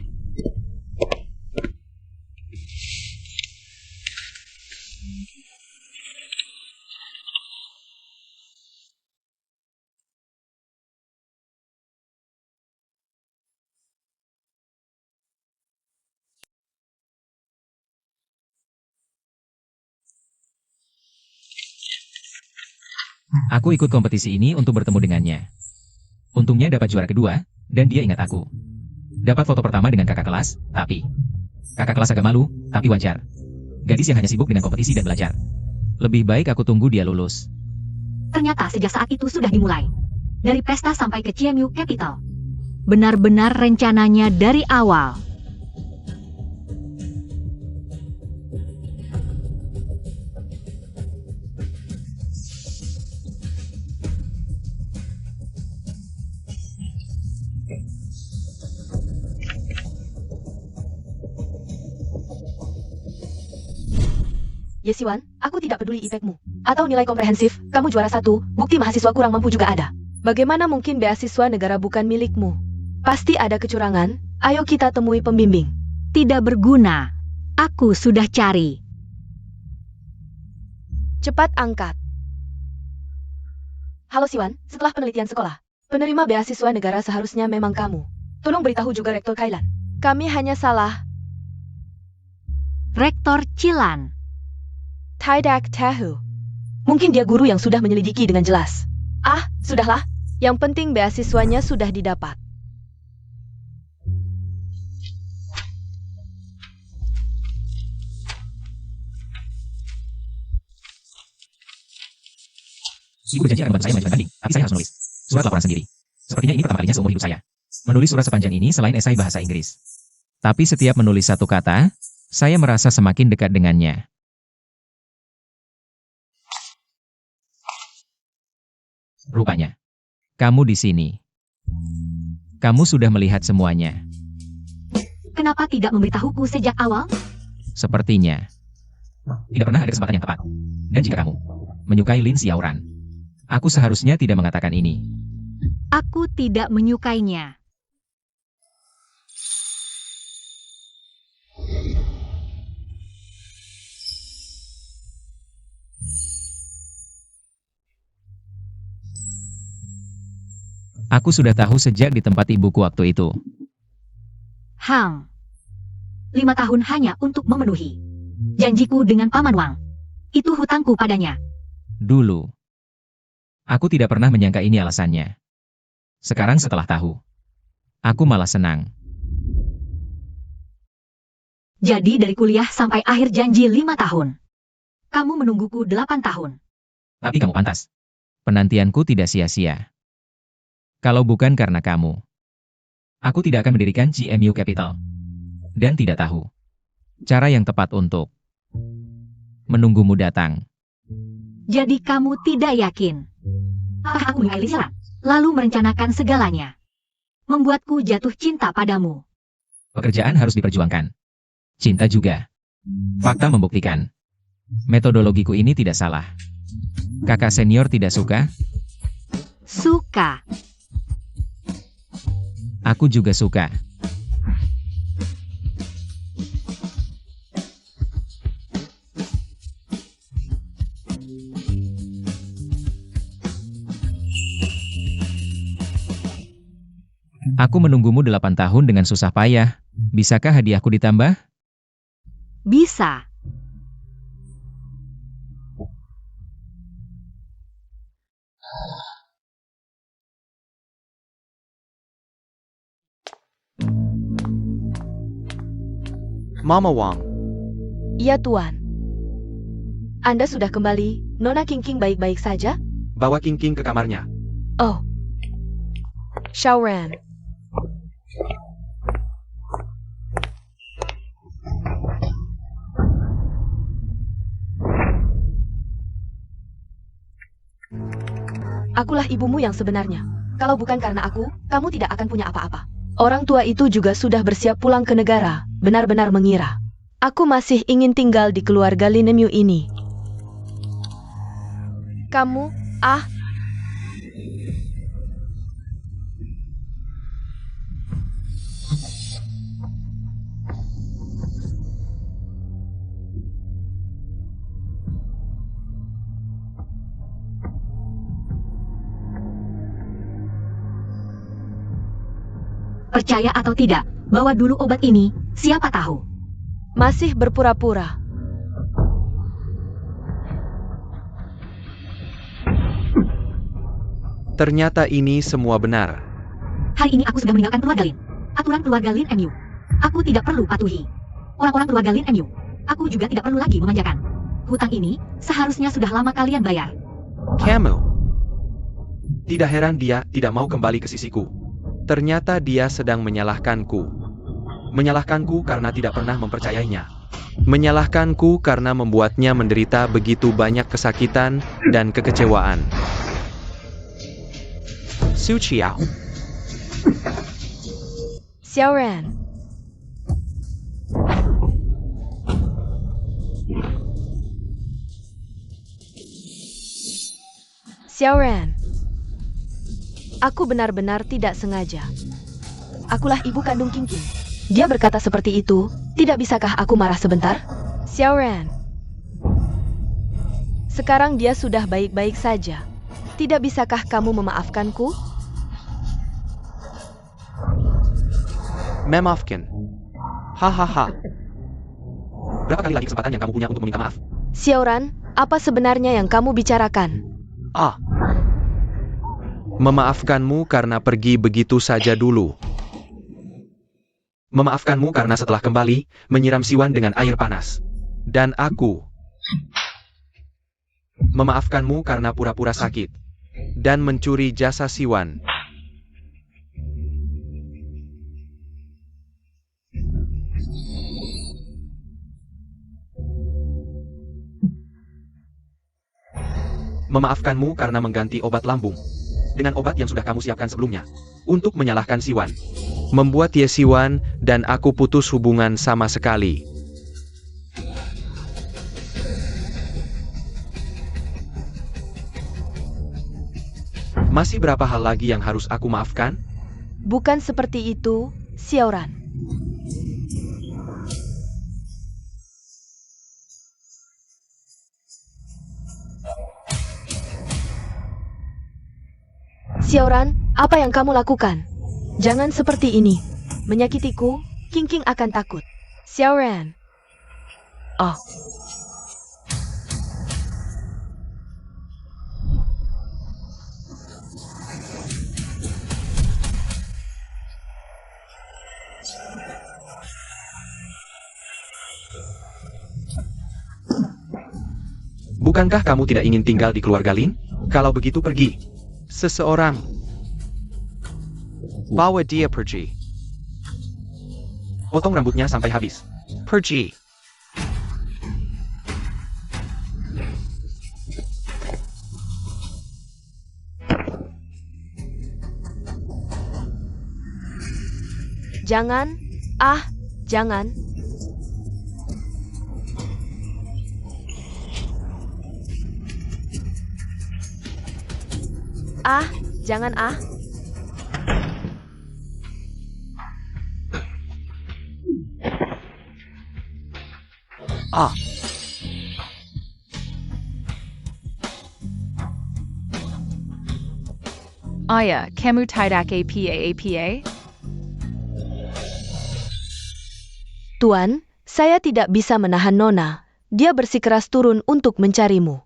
Aku ikut kompetisi ini untuk bertemu dengannya. Untungnya dapat juara kedua, dan dia ingat aku. Dapat foto pertama dengan kakak kelas, tapi kakak kelas agak malu, tapi wajar. Gadis yang hanya sibuk dengan kompetisi dan belajar. Lebih baik aku tunggu dia lulus. Ternyata sejak saat itu sudah dimulai. Dari pesta sampai ke CMU Capital. Benar-benar rencananya dari awal. Yesiwan, aku tidak peduli IPK-mu. Atau nilai komprehensif, kamu juara 1, bukti mahasiswa kurang mampu juga ada. Bagaimana mungkin beasiswa negara bukan milikmu? Pasti ada kecurangan, ayo kita temui pembimbing. Tidak berguna. Aku sudah cari. Cepat angkat. Halo Siwan, setelah penelitian sekolah, penerima beasiswa negara seharusnya memang kamu. Tolong beritahu juga Rektor Kailan. Kami hanya salah. Rektor Cilan. Tidak tahu. Mungkin dia guru yang sudah menyelidiki dengan jelas. Ah, sudahlah. Yang penting beasiswanya sudah didapat. Ibu berjanji akan membantu saya mengajukan banding, tapi saya harus menulis surat laporan sendiri. Sepertinya ini pertama kalinya seumur hidup saya. Menulis surat sepanjang ini selain esai bahasa Inggris. Tapi setiap menulis satu kata, saya merasa semakin dekat dengannya. Rupanya, kamu di sini. Kamu sudah melihat semuanya. Kenapa tidak memberitahuku sejak awal? Sepertinya. Tidak pernah ada kesempatan yang tepat. Dan jika kamu menyukai Lin Xiaoran, aku seharusnya tidak mengatakan ini. Aku tidak menyukainya. Aku sudah tahu sejak di tempat ibuku waktu itu. 5 tahun hanya untuk memenuhi janjiku dengan Paman Wang. Itu hutangku padanya. Dulu. Aku tidak pernah menyangka ini alasannya. Sekarang setelah tahu, aku malah senang. Jadi dari kuliah sampai akhir janji 5 tahun. Kamu menungguku 8 tahun. Tapi kamu pantas. Penantianku tidak sia-sia. Kalau bukan karena kamu, aku tidak akan mendirikan CMU Capital. Dan tidak tahu cara yang tepat untuk menunggumu datang. Jadi kamu tidak yakin? Apakah aku menyukai Lin Xiaoran, lalu merencanakan segalanya? Membuatku jatuh cinta padamu. Pekerjaan harus diperjuangkan. Cinta juga. Fakta membuktikan. Metodologiku ini tidak salah. Kakak senior tidak suka? Suka. Aku juga suka. Aku menunggumu 8 tahun dengan susah payah. Bisakah hadiahku ditambah? Bisa. Mama Wang, Iya Tuan. Anda sudah kembali, Nona Kingking baik-baik saja? bawa Kingking ke kamarnya. Oh. Xiaoran. Akulah ibumu yang sebenarnya. Kalau bukan karena aku, kamu tidak akan punya apa-apa. Orang tua itu juga sudah bersiap pulang ke negara, benar-benar mengira. Aku masih ingin tinggal di keluarga Linemyu ini. Kamu, Percaya atau tidak, bawa dulu obat ini, siapa tahu. masih berpura-pura. Ternyata ini semua benar. Hari ini aku sudah meninggalkan keluarga Lin. Aturan keluarga Lin MU. Aku tidak perlu patuhi. Orang-orang keluarga Lin MU Aku juga tidak perlu lagi memanjakan. Hutang ini seharusnya sudah lama kalian bayar. Camel. Tidak heran dia tidak mau kembali ke sisiku. Ternyata dia sedang menyalahkanku. Menyalahkanku karena tidak pernah mempercayainya. Menyalahkanku karena membuatnya menderita begitu banyak kesakitan dan kekecewaan. Su Qiao. Xiaoran. Xiaoran. Aku benar-benar tidak sengaja. Akulah ibu kandung Qingqing. Dia berkata seperti itu, tidak bisakah aku marah sebentar? Xiaoran. Sekarang dia sudah baik-baik saja. Tidak bisakah kamu memaafkanku? Memaafkan. Hahaha. Berapa kali lagi kesempatan yang kamu punya untuk meminta maaf? Xiaoran, apa sebenarnya yang kamu bicarakan? Ah. Memaafkanmu karena pergi begitu saja dulu. Memaafkanmu karena setelah kembali, menyiram Siwan dengan air panas. Dan aku. Memaafkanmu karena pura-pura sakit. Dan mencuri jasa Siwan. Memaafkanmu karena mengganti obat lambung dengan obat yang sudah kamu siapkan sebelumnya untuk menyalahkan Siwan. Membuat Ye Siwan dan aku putus hubungan sama sekali. Masih berapa hal lagi yang harus aku maafkan? Bukan seperti itu, Xiaoran. Xiaoran, apa yang kamu lakukan? Jangan seperti ini. Menyakitiku, Qingqing akan takut. Xiaoran. Oh. Bukankah kamu tidak ingin tinggal di keluarga Lin? Kalau begitu pergi. Seseorang. Bawa dia pergi. Potong rambutnya sampai habis. Pergi. Jangan. Jangan. Jangan. Aya, kamu tidak apa? Tuan, saya tidak bisa menahan Nona. Dia bersikeras turun untuk mencarimu.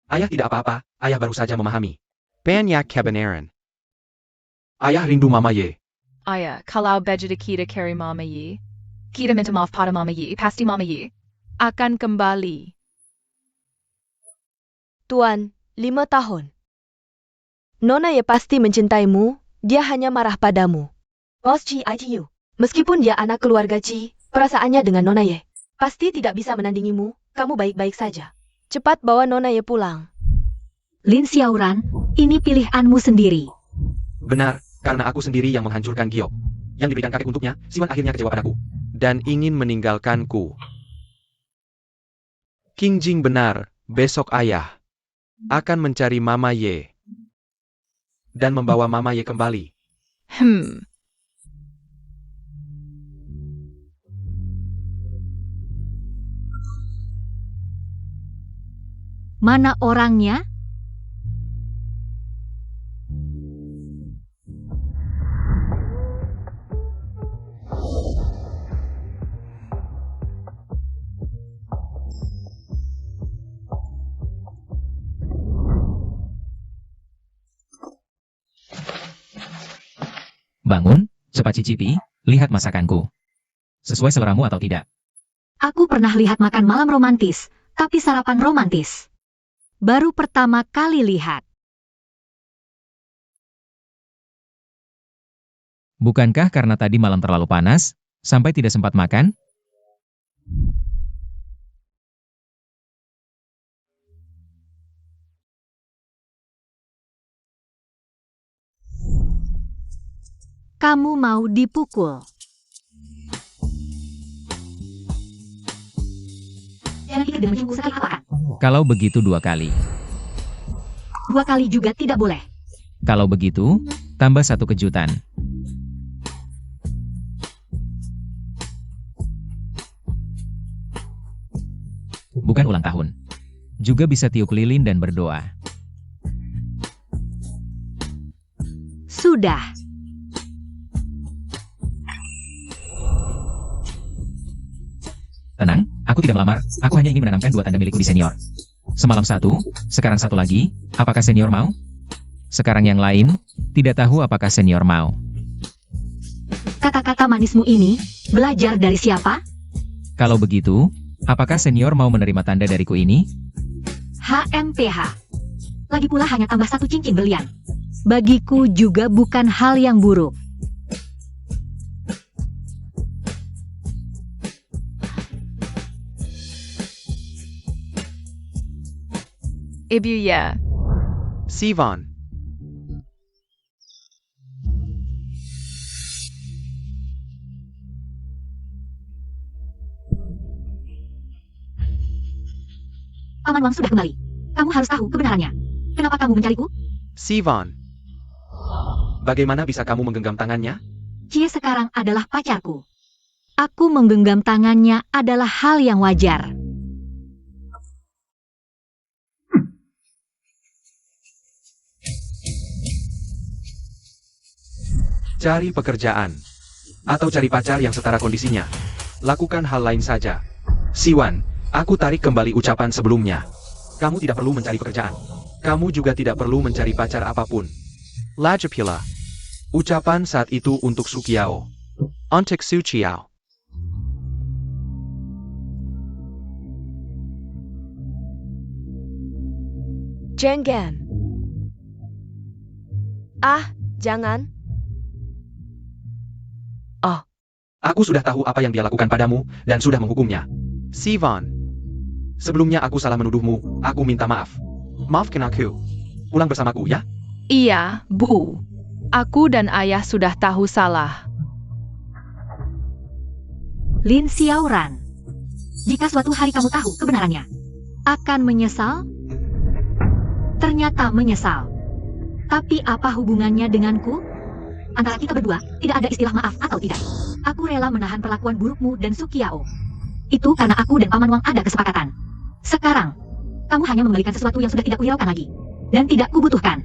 Ayah tidak apa-apa, ayah baru saja memahami. Banyak kebenaran. Ayah rindu Mama Ye. Aya, kalau bejada kita carry Mama Ye, kita minta maaf pada Mama Ye, pasti Mama Ye akan kembali. Tuan, 5 tahun. Nona Ye pasti mencintaimu, dia hanya marah padamu. Bos Chi ITU. Meskipun dia anak keluarga Chi, perasaannya dengan Nona Ye pasti tidak bisa menandingimu, kamu baik-baik saja. Cepat bawa Nona Ye pulang. Lin Xiaoran, ini pilihanmu sendiri. Benar, karena aku sendiri yang menghancurkan giok. Yang diberikan kakek untuknya, Siwan akhirnya kecewa padaku. Dan ingin meninggalkanku. Qingqing benar, besok ayah akan mencari Mama Ye. Dan membawa Mama Ye kembali. Mana orangnya? Bangun, cepat cicipi, lihat masakanku. Sesuai seleramu atau tidak? Aku pernah lihat makan malam romantis, tapi sarapan romantis. Baru pertama kali lihat. Bukankah karena tadi malam terlalu panas, sampai tidak sempat makan? Kamu mau dipukul. Jangan pikir dan menyungguh sekali apakah? Kalau begitu 2 kali. 2 kali juga tidak boleh. Kalau begitu, tambah 1 kejutan. Bukan ulang tahun. Juga bisa tiup lilin dan berdoa. Sudah. Tenang, aku tidak melamar, aku hanya ingin menanamkan 2 tanda milikku di senior. Semalam 1, sekarang 1 lagi, apakah senior mau? Sekarang yang lain, tidak tahu apakah senior mau. Kata-kata manismu ini, belajar dari siapa? Kalau begitu, apakah senior mau menerima tanda dariku ini? HMPH. Lagi pula hanya tambah 1 cincin berlian. Bagiku juga bukan hal yang buruk. Ibu ya. Sivan. Paman Wang sudah kembali. Kamu harus tahu kebenarannya. Kenapa kamu mencariku? Sivan. Bagaimana bisa kamu menggenggam tangannya? Cie sekarang adalah pacarku. Aku menggenggam tangannya adalah hal yang wajar. Cari pekerjaan. Atau cari pacar yang setara kondisinya. Lakukan hal lain saja. Siwan, aku tarik kembali ucapan sebelumnya. Kamu tidak perlu mencari pekerjaan. Kamu juga tidak perlu mencari pacar apapun. Lajapila. Ucapan saat itu untuk Sukiao. Untuk Sukiao. Jenggan. Ah, jangan. Aku sudah tahu apa yang dia lakukan padamu, dan sudah menghukumnya. Sivan. Sebelumnya aku salah menuduhmu, aku minta maaf. Maafkan aku. Pulang bersamaku, ya? Iya, Bu. Aku dan ayah sudah tahu salah. Lin Xiaoran. Jika suatu hari kamu tahu kebenarannya, akan menyesal? Ternyata menyesal. Tapi apa hubungannya denganku? Antara kita berdua, tidak ada istilah maaf atau tidak. Aku rela menahan perlakuan burukmu dan Sukiao. Itu karena aku dan Paman Wang ada kesepakatan. Sekarang, kamu hanya mengembalikan sesuatu yang sudah tidak kuhiraukan lagi. Dan tidak kubutuhkan.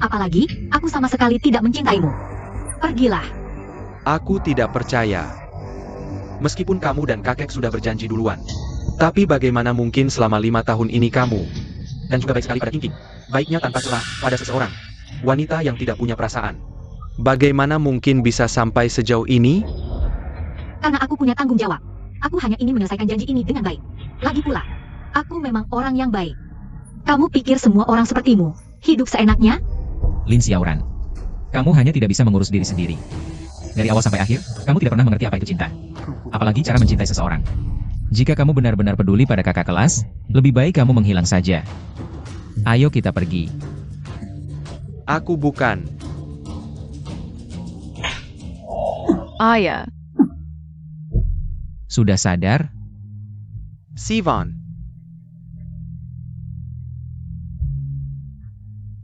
Apalagi, aku sama sekali tidak mencintaimu. Pergilah. Aku tidak percaya. Meskipun kamu dan kakek sudah berjanji duluan. Tapi bagaimana mungkin selama 5 tahun ini kamu, dan juga baik sekali pada King, baiknya tanpa celah pada seseorang, wanita yang tidak punya perasaan. Bagaimana mungkin bisa sampai sejauh ini? Karena aku punya tanggung jawab. Aku hanya ingin menyelesaikan janji ini dengan baik. Lagi pula, aku memang orang yang baik. Kamu pikir semua orang sepertimu hidup seenaknya? Lin Xiaoran, kamu hanya tidak bisa mengurus diri sendiri. Dari awal sampai akhir, kamu tidak pernah mengerti apa itu cinta. Apalagi cara mencintai seseorang. Jika kamu benar-benar peduli pada kakak kelas, lebih baik kamu menghilang saja. Ayo kita pergi. Aku bukan. Ayah. Sudah sadar? Sivan.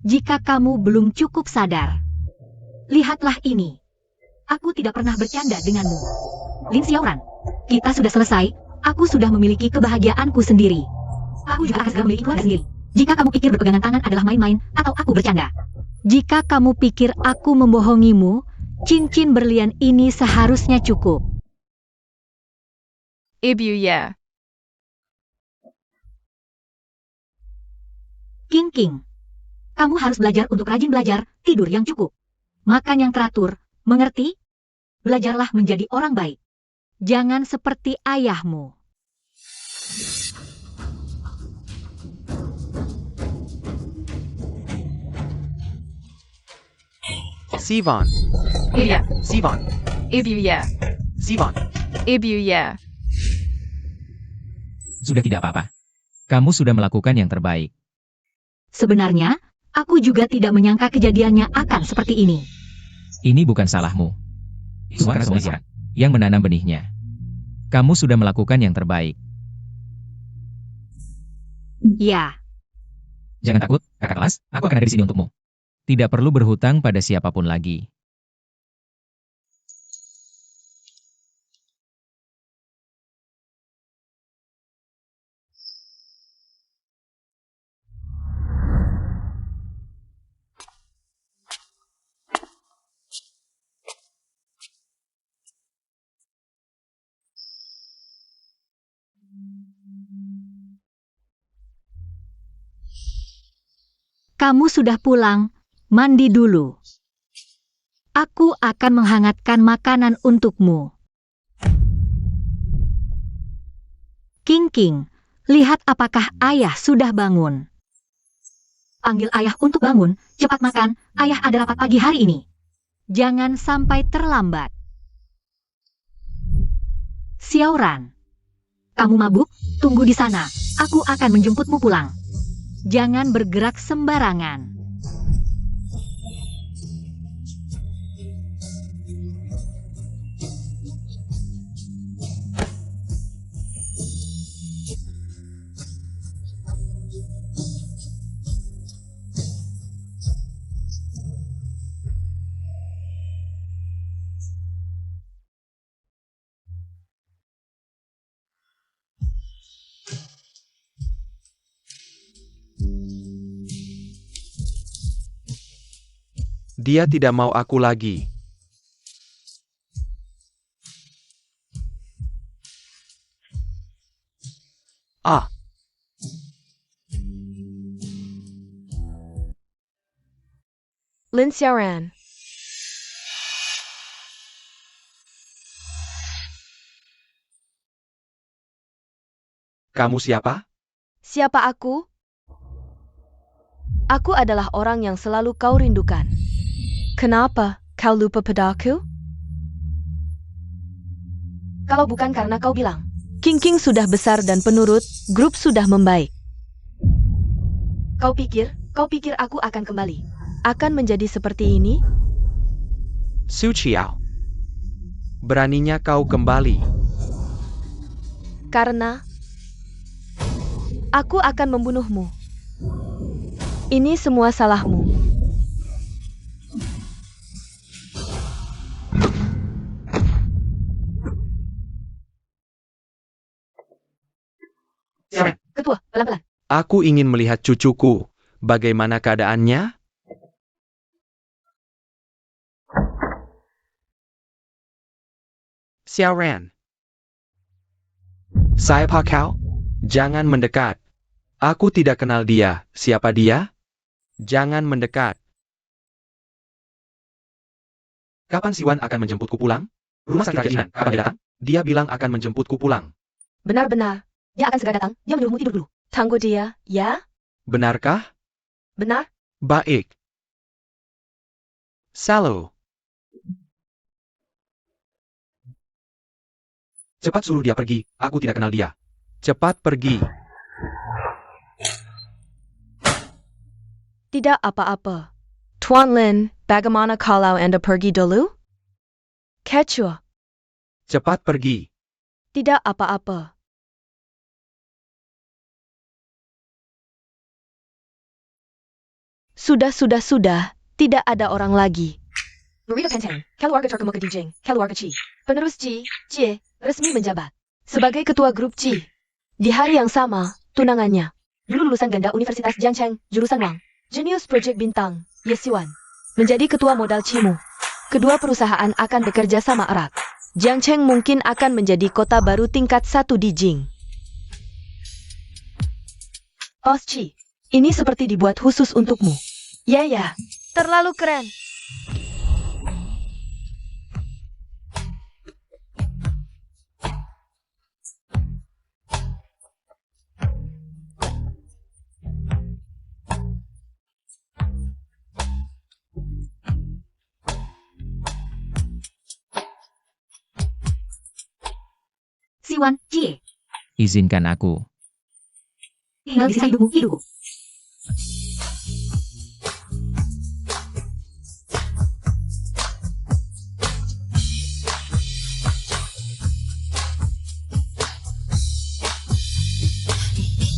Jika kamu belum cukup sadar, lihatlah ini. Aku tidak pernah bercanda denganmu. Lin Xiaoran, kita sudah selesai. Aku sudah memiliki kebahagiaanku sendiri. Aku juga akan segera memiliki keluarga sendiri. Jika kamu pikir berpegangan tangan adalah main-main, atau aku bercanda. Jika kamu pikir aku membohongimu, cincin berlian ini seharusnya cukup. Ibu ya. King. Kamu harus belajar untuk rajin belajar, tidur yang cukup. Makan yang teratur, mengerti? Belajarlah menjadi orang baik. Jangan seperti ayahmu. Sivan, Iya, Sivan, ibu ya, Sivan. ibu ya. Sudah tidak apa-apa. Kamu sudah melakukan yang terbaik. Sebenarnya, aku juga tidak menyangka kejadiannya akan seperti ini. Ini bukan salahmu. Semua karena semua Ziran yang menanam benihnya. Kamu sudah melakukan yang terbaik. Ya, Jangan takut, kakak kelas, aku akan ada di sini untukmu. Tidak perlu berhutang pada siapapun lagi. kamu sudah pulang, mandi dulu. Aku akan menghangatkan makanan untukmu. King, lihat apakah ayah sudah bangun. Panggil ayah untuk bangun, cepat makan, ayah ada rapat pagi hari ini. Jangan sampai terlambat. Xiaoran, kamu mabuk? Tunggu di sana, aku akan menjemputmu pulang. Jangan bergerak sembarangan. Dia tidak mau aku lagi. Ah, Lin Xiaoran. kamu siapa? Siapa aku? Aku adalah orang yang selalu kau rindukan. Kenapa kau lupa padaku? Kalau bukan karena kau bilang, King sudah besar dan penurut, grup sudah membaik. Kau pikir aku akan kembali? Akan menjadi seperti ini? Su Qiao. Beraninya kau kembali. Karena aku akan membunuhmu. Ini semua salahmu. Ketua, pelan-pelan. Aku ingin melihat cucuku. Bagaimana keadaannya? Xiaoran. Siapa kau? Jangan mendekat. Aku tidak kenal dia. Siapa dia? Jangan mendekat. Kapan Siwan akan menjemputku pulang? Rumah sakit Raja Jinan, kapan dia datang? Dia bilang akan menjemputku pulang. Benar-benar. Dia akan segera datang. Dia menyuruhmu tidur dulu. Tunggu dia, ya? Benarkah? Benar? Baik. Salo. Cepat suruh dia pergi. Aku tidak kenal dia. Cepat pergi. Tidak apa-apa. Tuan Lin, bagaimana kalau Anda pergi dulu? Ketua. Cepat pergi. Tidak apa-apa. Sudah. Tidak ada orang lagi. Marita Pantang, keluarga terkemuka di Jing, keluarga Qi. Penerus Qi, Jie, resmi menjabat sebagai ketua grup Qi. Di hari yang sama, tunangannya, dulu lulusan ganda Universitas Jiangcheng, jurusan Wang, jenius proyek bintang, Ye Xiwan, menjadi ketua modal Cimu. Kedua perusahaan akan bekerja sama erat. Jiangcheng mungkin akan menjadi kota baru tingkat 1 di Jing. Bos Qi, ini seperti dibuat khusus untukmu. Ya, terlalu keren. Siwan Jie. Izinkan aku. Tinggal di sisa hidupmu.